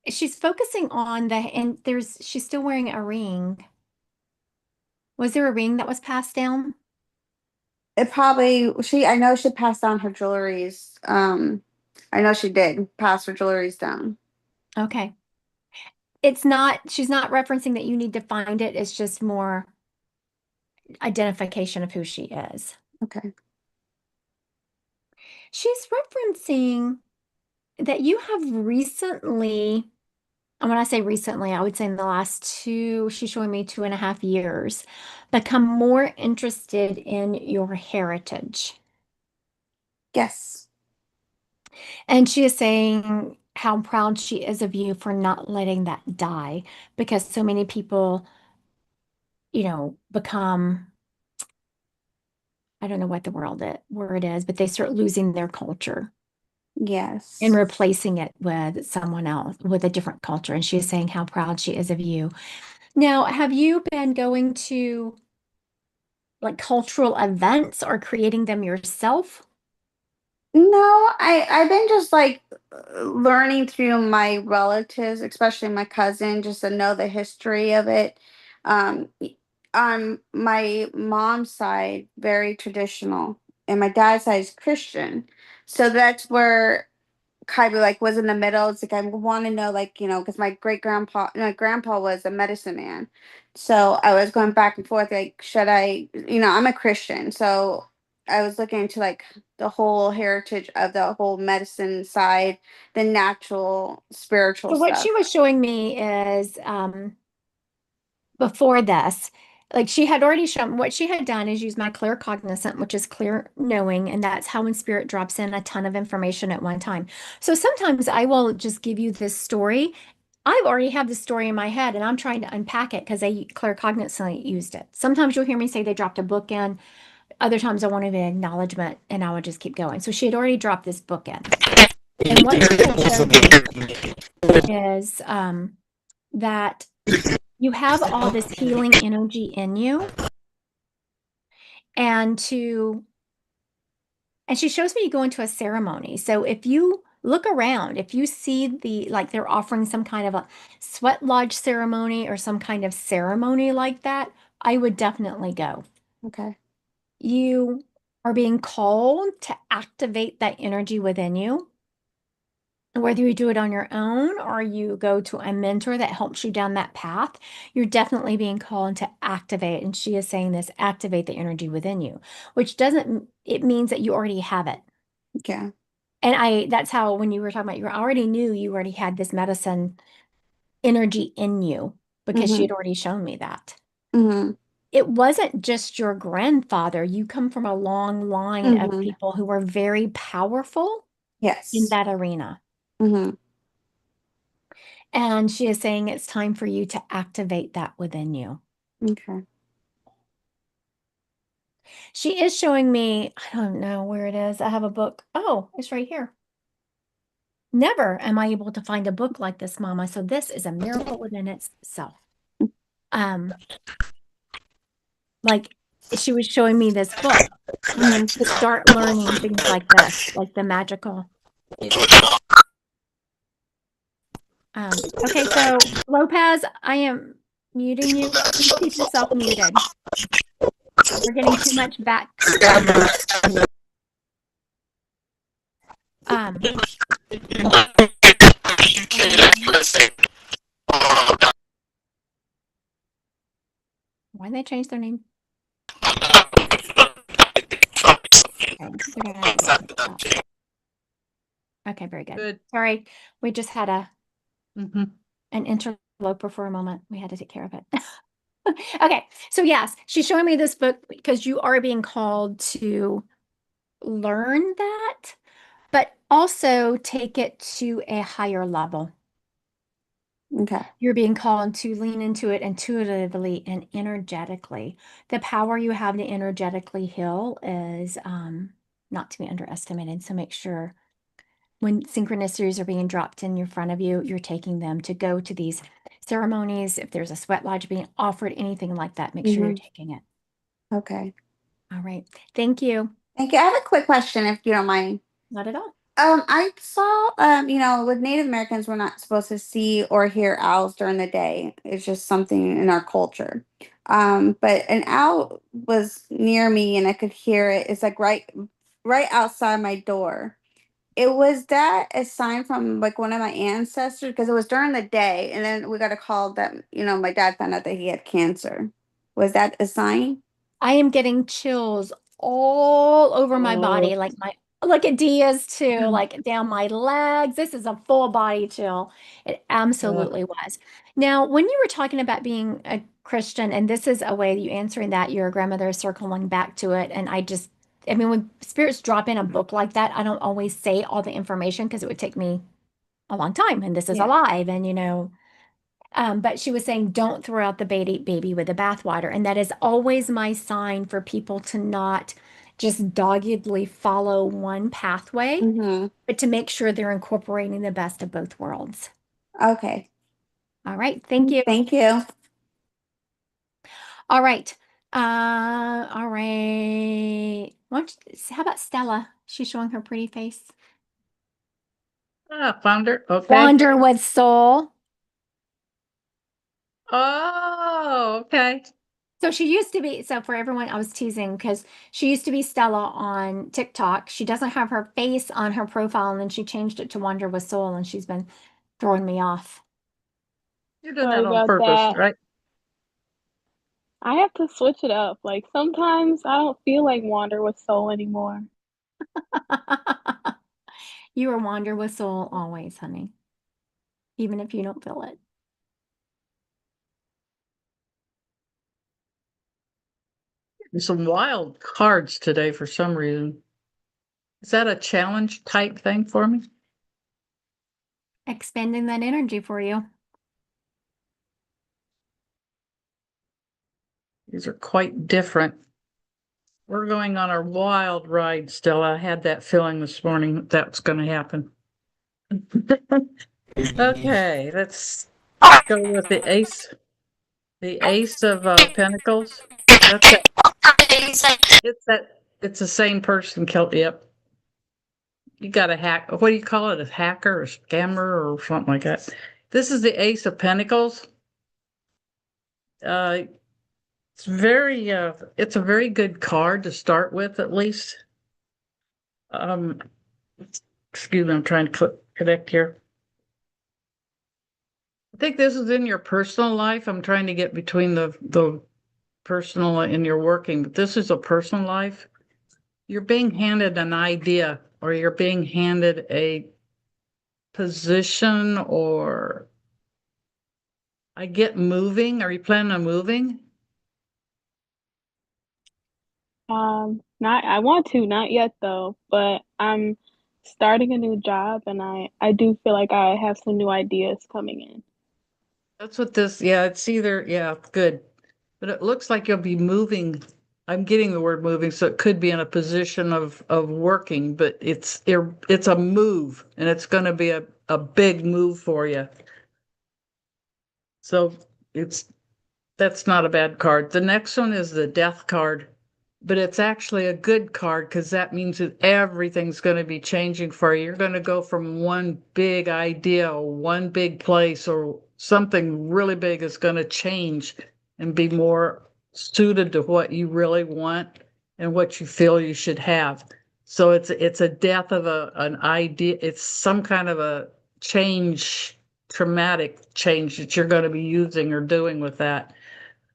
she's focusing on and she's still wearing a ring. Was there a ring that was passed down? it probably I know she passed down her jewelries. I know she did pass her jewelries down. Okay. She's not referencing that you need to find it. It's just more identification of who she is. Okay. She's referencing that you have recently, and when I say recently, I would say in the last she's showing me 2.5 years, become more interested in your heritage. Yes. And she is saying how proud she is of you for not letting that die because so many people, become, I don't know what the word is, but they start losing their culture Yes. and replacing it with someone else, with a different culture. And she's saying how proud she is of you. Now, have you been going to like cultural events or creating them yourself? No, I've been just like learning through my relatives, especially my cousin, just to know the history of it. On my mom's side, very traditional, and my dad's side is Christian. So that's where kind of like was in the middle. It's like I want to know, like, because my grandpa was a medicine man. So I was going back and forth, like, should I, I'm a Christian. So I was looking into like the whole heritage of the whole medicine side, the natural, spiritual So what stuff. she was showing me is before this, like she had already shown what she had done is use my clear cognizant, which is clear knowing, and that's how when spirit drops in a ton of information at one time. So sometimes I will just give you this story. I've already have the story in my head and I'm trying to unpack it because they clear cognizantly used it. Sometimes you'll hear me say they dropped a book in. Other times I won't even acknowledgement and I would just keep going. So she had already dropped this book in. And what she had showed me is that you have all this healing energy in you. And she shows me you go into a ceremony. So if you look around, if you see like they're offering some kind of a sweat lodge ceremony or some kind of ceremony like that, I would definitely go. Okay. You are being called to activate that energy within you. Whether you do it on your own or you go to a mentor that helps you down that path, you're definitely being called to activate. And she is saying this, activate the energy within you, which it means that you already have it. Yeah. And that's how, when you were talking about, you already knew you already had this medicine energy in you because she Mm-hmm. had already shown me that. Mm-hmm. it wasn't just your grandfather. You come from a long line of Mhm. people who were very powerful in Yes. that arena. Hmm. And she is saying it's time for you to activate that within you. Okay. She is showing me, I don't know where it is. I have a book. Oh, it's right here. Never am I able to find a book like this, Mama. So this is a miracle within itself. Like she was showing me this book Mhm. to start learning things like this, like the magical. Okay, so Lopez, I am muting you. Please keep yourself muted. We're getting too much back. Um, why did they change their name? Okay, they're gonna have to fix that. Okay, very good. Good. Sorry, we just had Mhm. an interloper for a moment. We had to take care of it. Okay, so yes, she's showing me this book because you are being called to learn that, but also take it to a higher level. Okay. You're being called to lean into it intuitively and energetically. The power you have to energetically heal is not to be underestimated. So make sure when synchronicities are being dropped in front of you, you're taking them to go to these ceremonies. If there's a sweat lodge being offered, anything like that, make sure you're taking it. Okay. All right. Thank you. Thank you. I have a quick question, if you don't mind. Not at all. I saw, with Native Americans, we're not supposed to see or hear owls during the day. It's just something in our culture. But an owl was near me and I could hear it. It's like right outside my door. It was that a sign from like one of my ancestors because it was during the day, and then we got a call that my dad found out that he had cancer. Was that a sign? I am getting chills all over my body, like a D is too, like down my legs. This is a full body chill. It absolutely was. Now, when you were talking about being a Christian, and this is a way that you answering that, your grandmother is circling back to it. And I mean, when spirits drop in a book like that, I don't always say all the information because it would take me a long time. And this is Yeah. alive. And, but she was saying, don't throw out the baby with the bathwater. And that is always my sign for people to not just doggedly follow one pathway, Mm-hmm. but to make sure they're incorporating the best of both worlds. Okay. All right. Thank you. Thank you. All right. All right. How about Stella? She's showing her pretty face. Found her. Okay. Wander with soul. Oh, okay. So she used to be, so for everyone, I was teasing because she used to be Stella on TikTok. She doesn't have her face on her profile, and then she changed it to Wander with Soul, and she's been throwing me off. You're doing Sorry that on about purpose, that. right? I have to switch it up. Like sometimes I don't feel like Wander with Soul anymore. You are Wander with Soul always, honey, even if you don't feel it. There's some wild cards today for some reason. Is that a challenge type thing for me? Expending that energy for you. These are quite different. We're going on a wild ride still. I had that feeling this morning that's going to happen. Okay, let's go with the ace. The ace of pentacles. That's it. It's the same person, Kelly. Yep. You got a hack. What do you call it? A hacker or scammer or something like that. This is the ace of pentacles. It's it's a very good card to start with, at least. Excuse me, I'm trying to connect here. I think this is in your personal life. I'm trying to get between the personal and your working, but this is a personal life. You're being handed an idea, or you're being handed a position, or I get moving. Are you planning on moving? Not I want to, not yet though, but I'm starting a new job and I do feel like I have some new ideas coming in. That's what this, yeah, it's either, yeah, good. But it looks like you'll be moving. I'm getting the word moving, so it could be in a position of working, but it's a move and it's going to be a big move for you. So it's that's not a bad card. The next one is the death card, but it's actually a good card because that means that everything's going to be changing for you. You're going to go from one big idea, or one big place, or something really big is going to change and be more suited to what you really want and what you feel you should have. So it's a death of an idea. It's some kind of a change, traumatic change that you're going to be using or doing with that.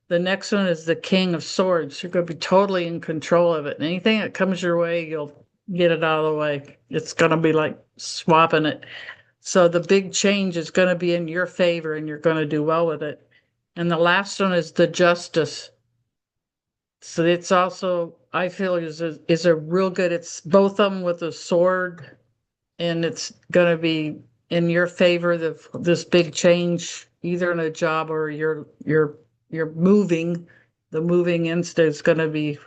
The next one is the King of Swords. You're going to be totally in control of it. And anything that comes your way, you'll get it out of the way. It's going to be like swapping it. So the big change is going to be in your favor and you're going to do well with it. And the last one is the Justice. So it's also, I feel, is a real good, it's both of them with a sword, and it's going to be in your favor, this big change, either in a job or you're moving. The moving instinct is going to be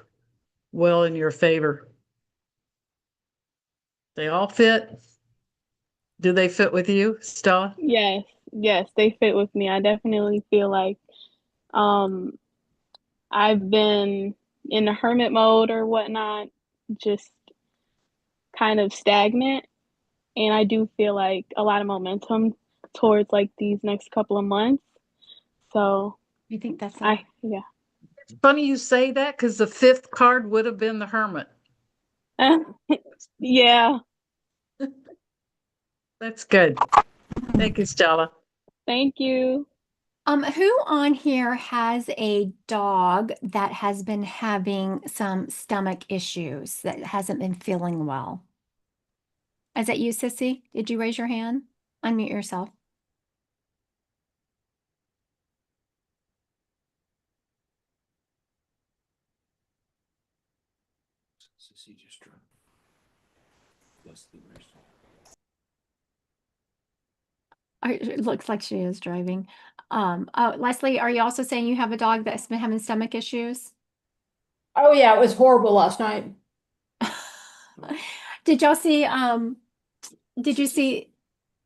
well in your favor. They all fit. Do they fit with you, Stella? Yes, yes, they fit with me. I definitely feel like um I've been in the hermit mode or whatnot, just kind of stagnant. And I do feel like a lot of momentum towards like these next couple of months. So You think that's yeah. It's funny you say that because the fifth card would have been the Hermit. Yeah. That's good. Thank you, Stella. Thank you. Who on here has a dog that has been having some stomach issues that hasn't been feeling well? Is that you, Sissy? Did you raise your hand? Unmute yourself. Sissy just dropped. Leslie, where's It looks like she is driving. Leslie, are you also saying you have a dog that's been having stomach issues? Oh yeah, it was horrible last night. Did y'all see, did you see,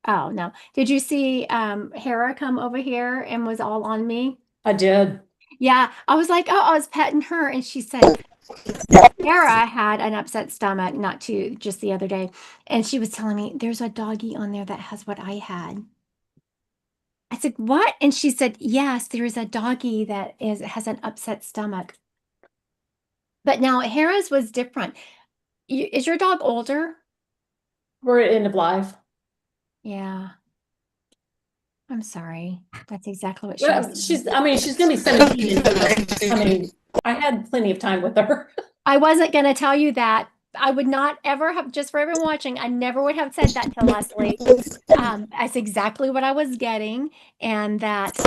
oh no, did you see, Hera come over here and was all on me? I did. Yeah, I was like, oh, I was petting her and she said, Hera had an upset stomach, not too, just the other day. And she was telling me, there's a doggy on there that has what I had. I said, what? And she said, yes, there is a doggy that has an upset stomach. But now Hera's was different. Is your dog older? We're at end of life. Yeah. I'm sorry. That's exactly what she Well, was. she's gonna be 17 in February. I mean, I had plenty of time with her. I wasn't going to tell you that. I would not ever have, just for everyone watching, I never would have said that to Leslie. That's exactly what I was getting. And that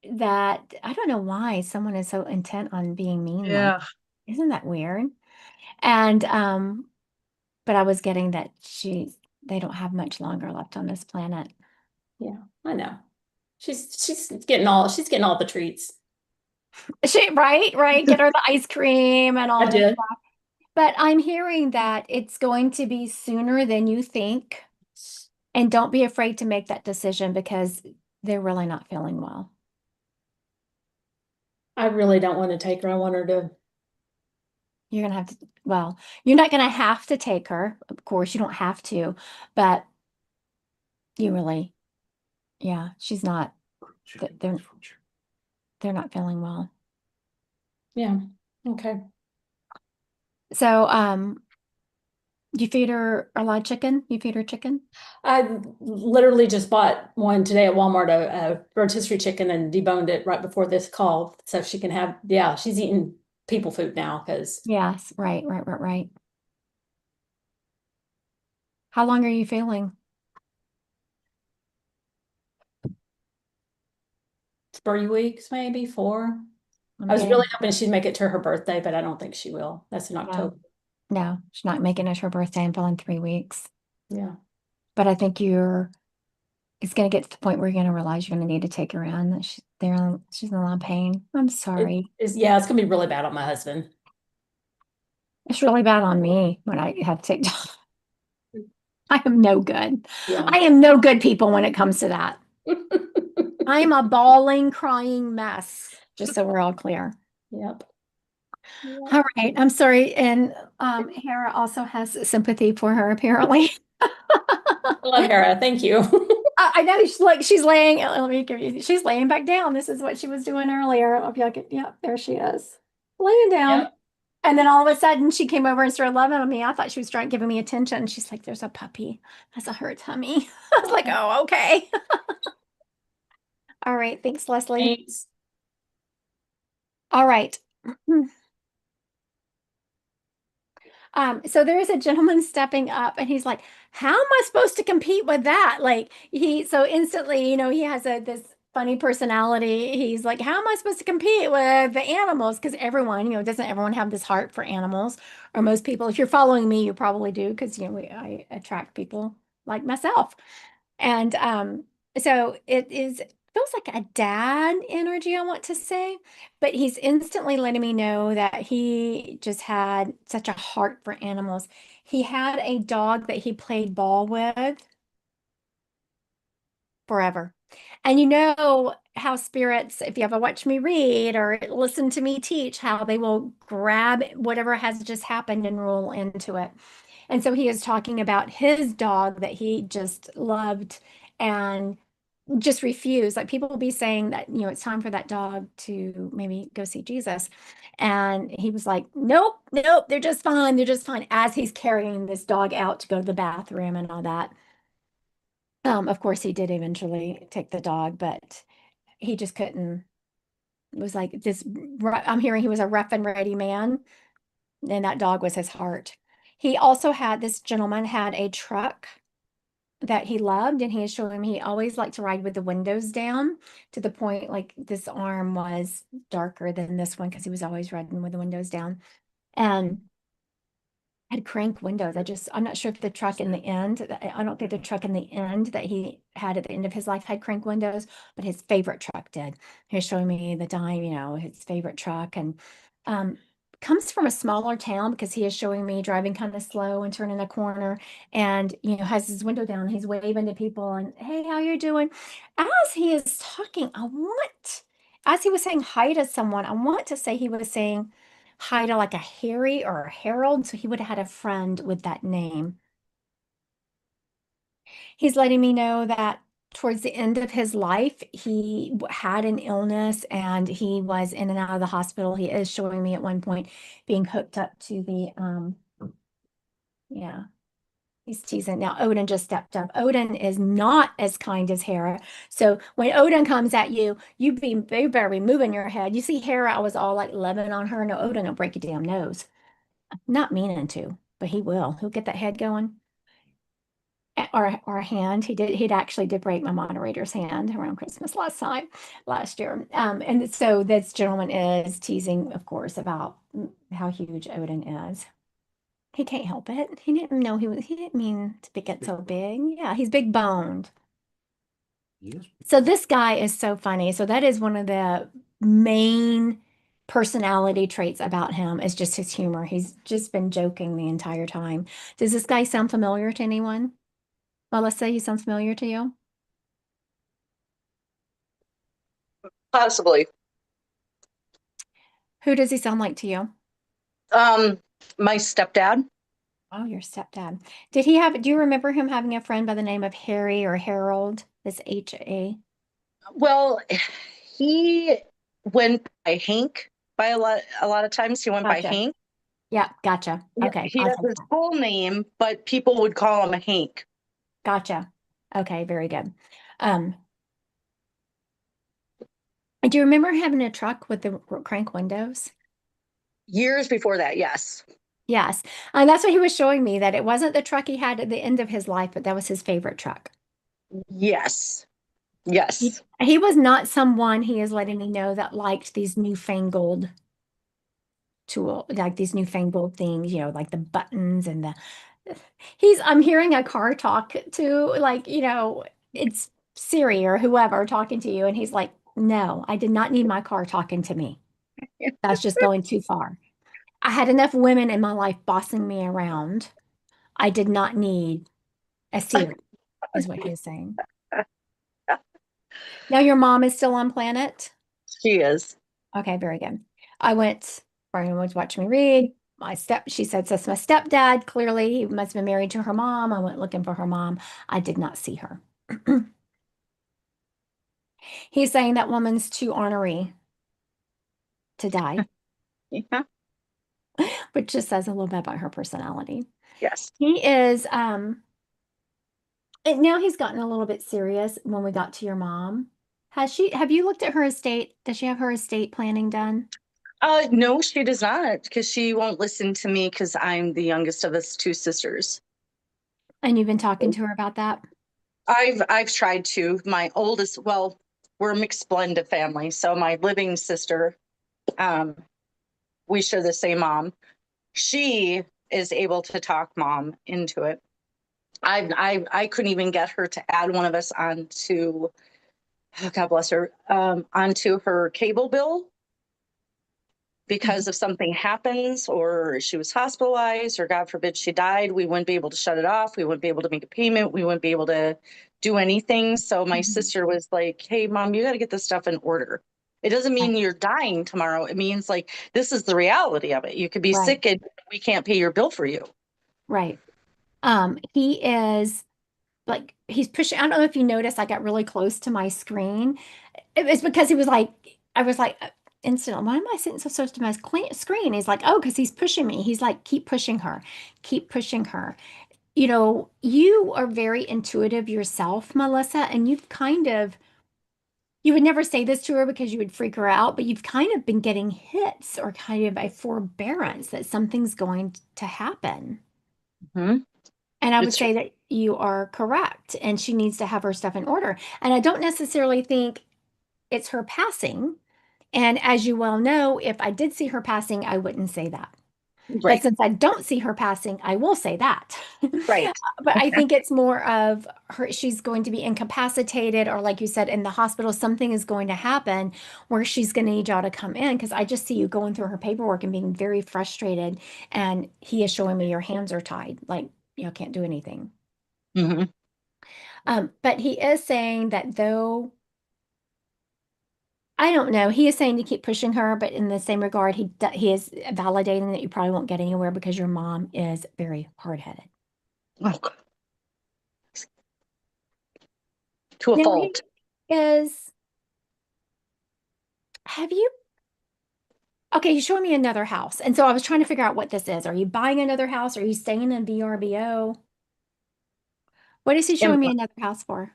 I don't know why someone is so intent on being mean. Yeah. Isn't that weird? And but I was getting that they don't have much longer left on this planet. Yeah, I know. She's getting all the treats. Right. Get her the ice cream and all I this did. stuff. But I'm hearing that it's going to be sooner than you think. And don't be afraid to make that decision because they're really not feeling well. I really don't want to take her. I want her to. You're going to have to, well, you're not going to have to take her. Of course, you don't have to, but you really, yeah, she's not, they're not feeling well. Yeah. Okay. So, you feed her a lot of chicken? You feed her chicken? I literally just bought one today at Walmart, a rotisserie chicken, and deboned it right before this call, so she can have. Yeah, she's eating people food now because. Yes, right. How long are you feeling? 3 weeks, maybe 4. I'm I was getting- really hoping she'd make it to her birthday, but I don't think she will. That's in October. No, she's not making it her birthday until in 3 weeks. Yeah. But I think it's going to get to the point where you're going to realize you're going to need to take her in. That she's in a lot of pain. I'm sorry. Yeah, it's gonna be really bad on my husband. It's really bad on me when I have TikTok. I am no good. Yeah. I am no good, people, when it comes to that. I am a bawling, crying mess, just so we're all clear. Yep. All right. I'm sorry. And Hera also has sympathy for her, apparently. I love Hera. Thank you. I know she's laying, let me give you, she's laying back down. This is what she was doing earlier. I'll be like, yeah, there she is. Laying down. Yep. And then all of a sudden she came over and started loving on me. I thought she was trying giving me attention. And she's like, there's a puppy. That's a her tummy. I was like, oh, okay. All right. Thanks, Leslie. Thanks. All right. So there is a gentleman stepping up and he's like, how am I supposed to compete with that? Like so instantly, he has this funny personality. He's like, how am I supposed to compete with the animals? Because everyone, doesn't everyone have this heart for animals? Or most people, if you're following me, you probably do because, I attract people like myself. And so feels like a dad energy, I want to say, but he's instantly letting me know that he just had such a heart for animals. He had a dog that he played ball with forever. And you know how spirits, if you ever watch me read or listen to me teach, how they will grab whatever has just happened and roll into it. And so he is talking about his dog that he just loved and just refused. Like people will be saying that, it's time for that dog to maybe go see Jesus. And he was like, nope, nope, they're just fine. They're just fine. As he's carrying this dog out to go to the bathroom and all that. Of course, he did eventually take the dog, but he just couldn't. It was like this. I'm hearing he was a rough and ready man, and that dog was his heart. This gentleman had a truck that he loved, and he is showing me he always liked to ride with the windows down to the point like this arm was darker than this one because he was always riding with the windows down. And had crank windows. I'm not sure if the truck in the end, I don't think the truck in the end that he had at the end of his life had crank windows, but his favorite truck did. He was showing me the time, his favorite truck, and comes from a smaller town because he is showing me driving kind of slow and turning a corner and, has his window down. He's waving to people and, hey, how you doing? As he is talking, as he was saying hi to someone, I want to say he was saying hi to like a Harry or a Harold. So he would have had a friend with that name. He's letting me know that towards the end of his life, he had an illness and he was in and out of the hospital. He is showing me at one point being hooked up to the, yeah, he's teasing. Now, Odin just stepped up. Odin is not as kind as Hera. So when Odin comes at you, you better be moving your head. You see Hera, I was all like loving on her. No, Odin will break your damn nose. Not meaning to, but he will. He'll get that head going. Or a hand. He'd actually did break my moderator's hand around Christmas last year. And so this gentleman is teasing, of course, about how huge Odin is. He can't help it. He didn't know he didn't mean to get so big. Yeah, he's big boned. Yes. So this guy is so funny. So that is one of the main personality traits about him is just his humor. He's just been joking the entire time. Does this guy sound familiar to anyone? Well, let's say he sounds familiar to you. Possibly. Who does he sound like to you? My stepdad. Oh, your stepdad. Do you remember him having a friend by the name of Harry or Harold? This H-A? Well, he went by Hank by a lot of times. He went by Gotcha. Hank. Yeah, gotcha. Okay. He I'll has take his that. full name, but people would call him Hank. Gotcha. Okay, very good. Do you remember having a truck with the crank windows? Years before that, yes. Yes. And that's what he was showing me, that it wasn't the truck he had at the end of his life, but that was his favorite truck. Yes. Yes. He was not someone, he is letting me know, that liked these newfangled like these newfangled things, like the buttons and I'm hearing a car talk to, like, it's Siri or whoever talking to you. And he's like, no, I did not need my car talking to me. That's just going too far. I had enough women in my life bossing me around. I did not need a Siri, is what he was saying. Now your mom is still on planet? She is. Okay, very good. Brian was watching me read. She said, that's my stepdad. Clearly, he must have been married to her mom. I went looking for her mom. I did not see her. He's saying that woman's too ornery to die, Yeah. which just says a little bit about her personality. Yes. He is, and now he's gotten a little bit serious when we got to your mom. Have you looked at her estate? Does she have her estate planning done? No, she does not, because she won't listen to me because I'm the youngest of us two sisters. And you've been talking to her about that? I've tried to. My oldest, well, we're a mixed blend of family. So my living sister, we share the same mom. She is able to talk mom into it. I couldn't even get her to add one of us onto, oh, God bless her, onto her cable bill. Because if something happens or she was hospitalized or God forbid she died, we wouldn't be able to shut it off. We wouldn't be able to make a payment. We wouldn't be able to do anything. So my sister was like, hey, mom, you got to get this stuff in order. It doesn't mean you're dying tomorrow. It means like, this is the reality of it. You could be sick and we can't pay your bill for you. Right. He is like, he's pushing. I don't know if you noticed, I got really close to my screen. It was because I was like, instantly, why am I sitting so close to my screen? He's like, oh, because he's pushing me. He's like, keep pushing her, keep pushing her. You are very intuitive yourself, Melissa, and you would never say this to her because you would freak her out, but you've kind of been getting hits or kind of a forbearance that something's going to happen. Mm-hmm. And I would say that you are correct, and she needs to have her stuff in order. And I don't necessarily think it's her passing. And as you well know, if I did see her passing, I wouldn't say that. Right. But since I don't see her passing, I will say that. Right. But I think it's more of her, she's going to be incapacitated, or like you said, in the hospital, something is going to happen where she's going to need y'all to come in. Because I just see you going through her paperwork and being very frustrated. And he is showing me your hands are tied, like, can't do anything. Mm-hmm. But he is saying that though, I don't know. He is saying to keep pushing her, but in the same regard, he is validating that you probably won't get anywhere because your mom is very hard-headed. Oh, God. To a Now, fault. Okay, he's showing me another house. And so I was trying to figure out what this is. Are you buying another house? Are you staying in VRBO? What is he showing me another house for?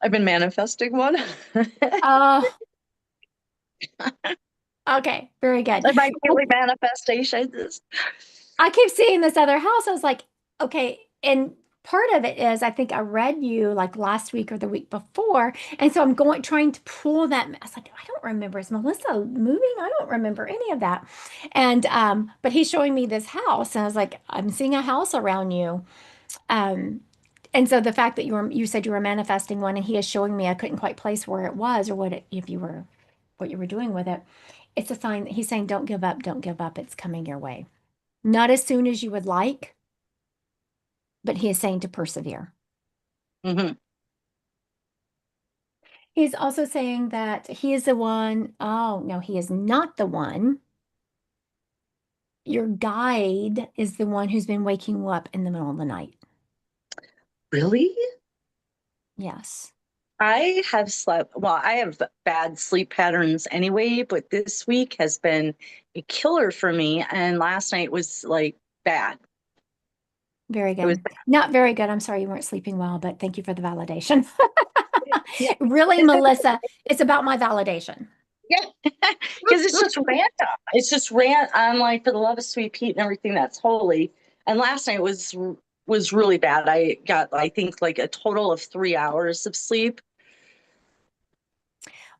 I've been manifesting one. Okay, very good. My daily manifestations. I keep seeing this other house. I was like, okay. And part of it is, I think I read you like last week or the week before. And so I'm trying to pull that. I was like, I don't remember. Is Melissa moving? I don't remember any of that. And, but he's showing me this house. And I was like, I'm seeing a house around you. And so the fact that you said you were manifesting one, and he is showing me, I couldn't quite place where it was or what you were doing with it. It's a sign that he's saying, don't give up, don't give up. It's coming your way. Not as soon as you would like, but he is saying to persevere. Mm-hmm. He's also saying that he is the one. Oh, no, he is not the one. Your guide is the one who's been waking you up in the middle of the night. Really? Yes. I have I have bad sleep patterns anyway, but this week has been a killer for me. And last night was like bad. Very good. Not very good. I'm sorry you weren't sleeping well, but thank you for the validation. Really, Melissa, it's about my validation. Yeah, because it's just random. It's just I'm like, for the love of sweet Pete and everything that's holy. And last night was was really bad. I got, I think, like a total of 3 hours of sleep.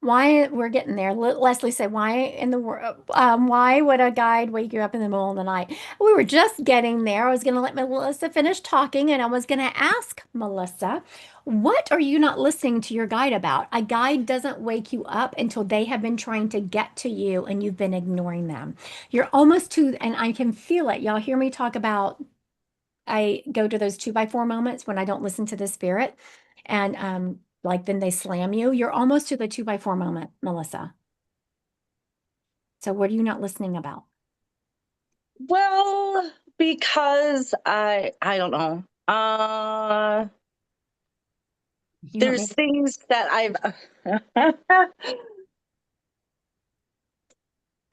Why we're getting there. Leslie said, why in the world, why would a guide wake you up in the middle of the night? We were just getting there. I was going to let Melissa finish talking and I was going to ask Melissa, what are you not listening to your guide about? A guide doesn't wake you up until they have been trying to get to you and you've been ignoring them. You're almost to, and I can feel it. Y'all hear me talk about, I go to those 2x4 moments when I don't listen to the spirit. And like then they slam you. You're almost to the 2x4 moment, Melissa. So what are you not listening about? Well, because I don't know. There's things that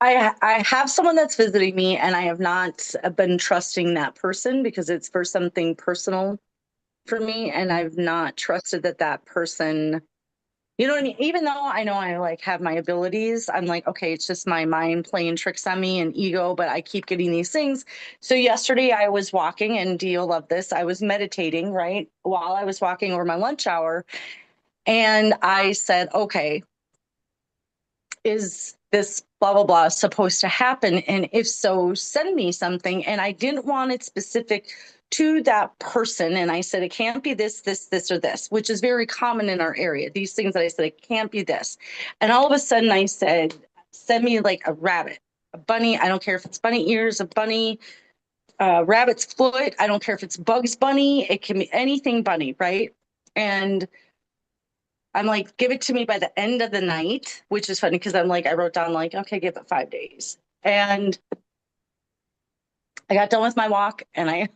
I have someone that's visiting me and I have not been trusting that person because it's for something personal for me, and I've not trusted that person, you know what I mean? Even though I know I like have my abilities, I'm like, okay, it's just my mind playing tricks on me and ego, but I keep getting these things. So yesterday I was walking, and Dio loved this. I was meditating, right? While I was walking over my lunch hour. And I said, okay, is this blah, blah, blah supposed to happen? And if so, send me something. And I didn't want it specific to that person. And I said, it can't be this, this, this, or this, which is very common in our area. These things that I said, it can't be this. And all of a sudden I said, send me like a rabbit, a bunny. I don't care if it's bunny ears, a bunny, rabbit's foot. I don't care if it's Bugs Bunny. It can be anything bunny, right? And I'm like, give it to me by the end of the night, which is funny because I'm like, I wrote down like, okay, give it 5 days. And I got done with my walk and I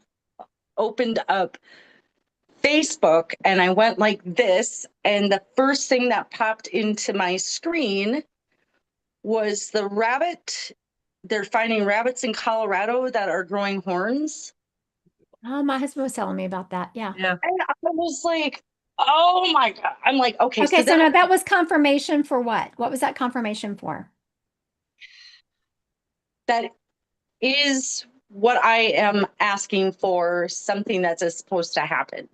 opened up Facebook and I went like this. And the first thing that popped into my screen was the rabbit. They're finding rabbits in Colorado that are growing horns. Oh, my husband was telling me about that. Yeah. Yeah. And I was like, oh my God. I'm like, okay. Okay. So then now that was confirmation for what? What was that confirmation for? that is what I am asking for, something that's supposed to happen.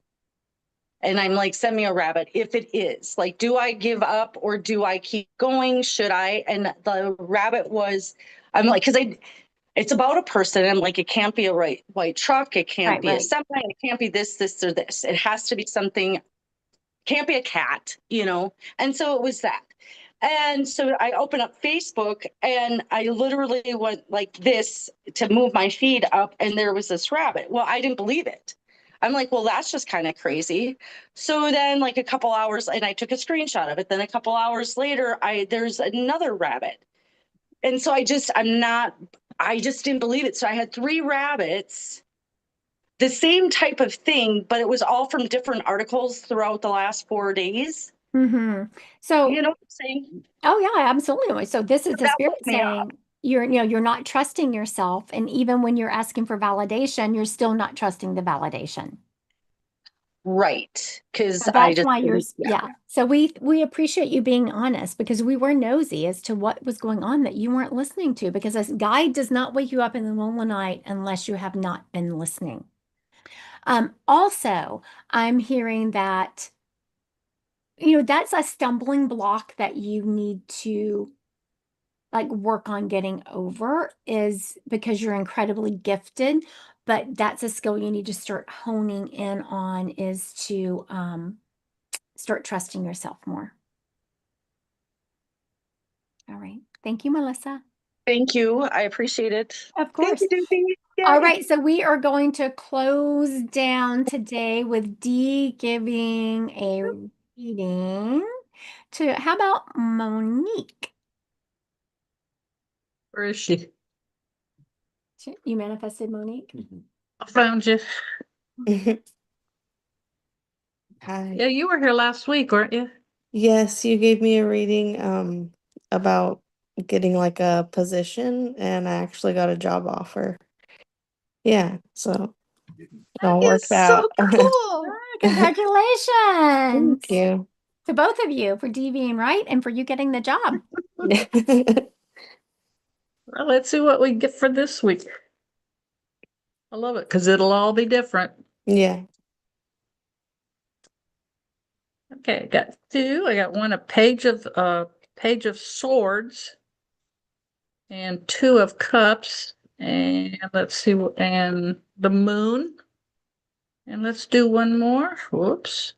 And I'm like, send me a rabbit if it is. Like, do I give up or do I keep going? Should I? And the rabbit was, I'm like, because it's about a person. I'm like, it can't be a white truck. It can't be a semi. It can't be this, this, or this. It has to be something. Can't be a cat, you know? And so it was that. And so I opened up Facebook and I literally went like this to move my feed up, and there was this rabbit. Well, I didn't believe it. I'm like, well, that's just kind of crazy. So then like a couple hours, and I took a screenshot of it. Then a couple hours later, there's another rabbit. And so I just didn't believe it. So I had 3 rabbits, the same type of thing, but it was all from different articles throughout the last 4 days. Mm-hmm. So, you know what I'm saying? Oh yeah, absolutely. So this is the That spirit woke me up. saying you're not trusting yourself. And even when you're asking for validation, you're still not trusting the validation. Right. Because So I that's just, why you're, yeah. So we appreciate you being honest because we were nosy as to what was going on that you weren't listening to, because a guide does not wake you up in the middle of the night unless you have not been listening. Also, I'm hearing that, that's a stumbling block that you need to like work on getting over, is because you're incredibly gifted, but that's a skill you need to start honing in on, is to start trusting yourself more. All right. Thank you, Melissa. thank you. I appreciate it. Of course. Thank you, Doopy. All right. So we are going to close down today with Dee giving a reading to, how about Monique? Where is she? You manifested Monique? I found you. Hi. Yeah, you were here last week, weren't you? Yes, you gave me a reading about getting like a position, and I actually got a job offer. Yeah, so it all worked out. Cool. Congratulations. Thank you. To both of you for D being right and for you getting the job. Well, let's see what we get for this week. I love it because it'll all be different. Yeah. Okay, I got two. I got one, a page of swords and two of cups. And let's see, and the moon. And let's do one more. Whoops.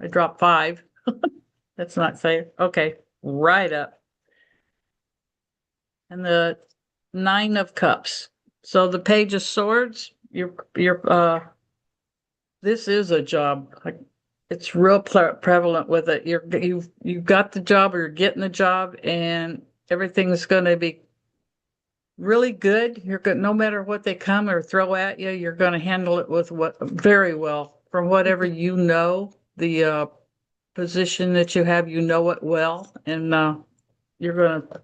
I dropped 5. That's not safe. Okay, right up. And the 9 of cups. So the page of swords, this is a job. Like, it's real prevalent with it. You've got the job, or you're getting the job, and everything's going to be really good. You're good, no matter what they come or throw at you, you're going to handle it with very well. From whatever you know, the position that you have, you know it well, and you're going to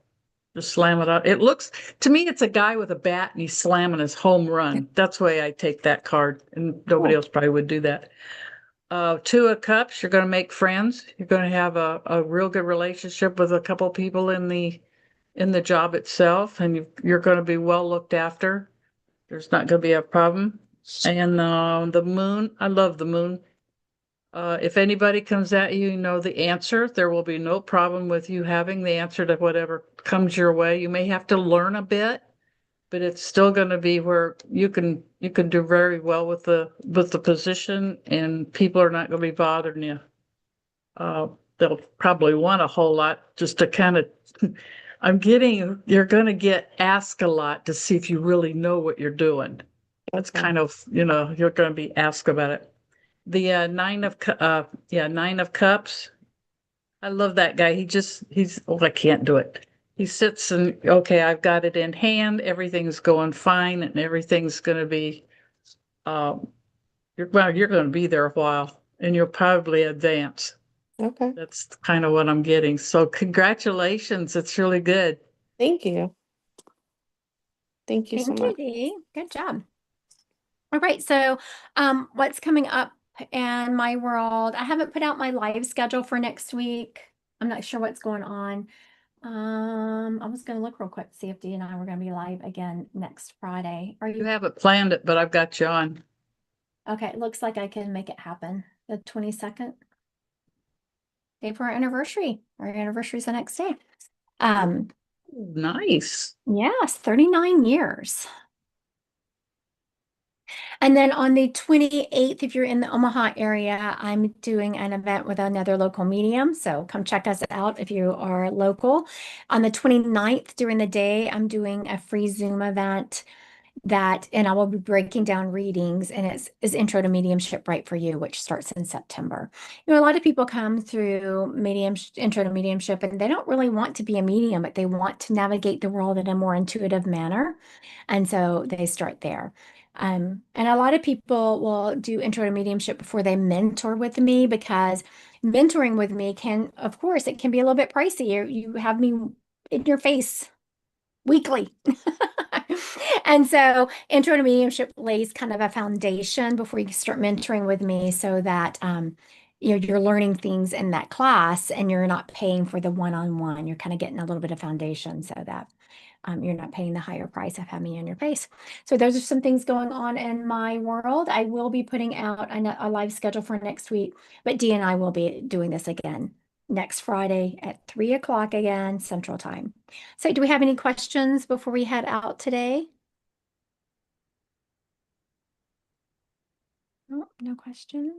just slam it out. It looks to me, it's a guy with a bat and he's slamming his home run. That's the way I take that card, and nobody else probably would do that. 2 of cups, you're going to make friends. You're going to have a real good relationship with a couple people in the job itself, and you're going to be well looked after. There's not going to be a problem. And the moon, I love the moon. If anybody comes at you, you know the answer. There will be no problem with you having the answer to whatever comes your way. You may have to learn a bit, but it's still going to be where you can do very well with the position, and people are not going to be bothering you. They'll probably want a whole lot just to kind of. You're going to get asked a lot to see if you really know what you're doing. That's kind of, you're going to be asked about it. The 9 of cups. I love that guy. I can't do it. He sits and, okay, I've got it in hand. Everything's going fine, and everything's going to be, you're going to be there a while, and you'll probably advance. Okay. That's kind of what I'm getting. So congratulations. It's really good. Thank you. Thank you so Thank you, much. Dee. Good job. All right, so what's coming up in my world? I haven't put out my live schedule for next week. I'm not sure what's going on. I was going to look real quick to see if Dee and I were going to be live again next Friday. Are You you? haven't planned it, but I've got you on. Okay, it looks like I can make it happen. The 22nd, day for our anniversary. Our anniversary is the next day. Nice. Yes, 39 years. And then on the 28th, if you're in the Omaha area, I'm doing an event with another local medium. So come check us out if you are local. On the 29th, during the day, I'm doing a free Zoom event and I will be breaking down readings, and it's Intro to Mediumship Right for You, which starts in September. A lot of people come through Intro to Mediumship, and they don't really want to be a medium, but they want to navigate the world in a more intuitive manner. And so they start there. And a lot of people will do Intro to Mediumship before they mentor with me, because mentoring with me of course, it can be a little bit pricey. You have me in your face weekly. And so Intro to Mediumship lays kind of a foundation before you start mentoring with me, so that you're learning things in that class and you're not paying for the one-on-one. You're kind of getting a little bit of foundation, so that you're not paying the higher price of having me in your face. So those are some things going on in my world. I will be putting out a live schedule for next week, but Dee and I will be doing this again next Friday at 3 o'clock again, Central Time. So do we have any questions before we head out today? Oh, no questions.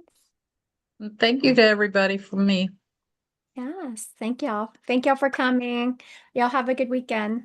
Thank you to everybody from me. Yes, thank y'all. Thank y'all for coming. Y'all have a good weekend.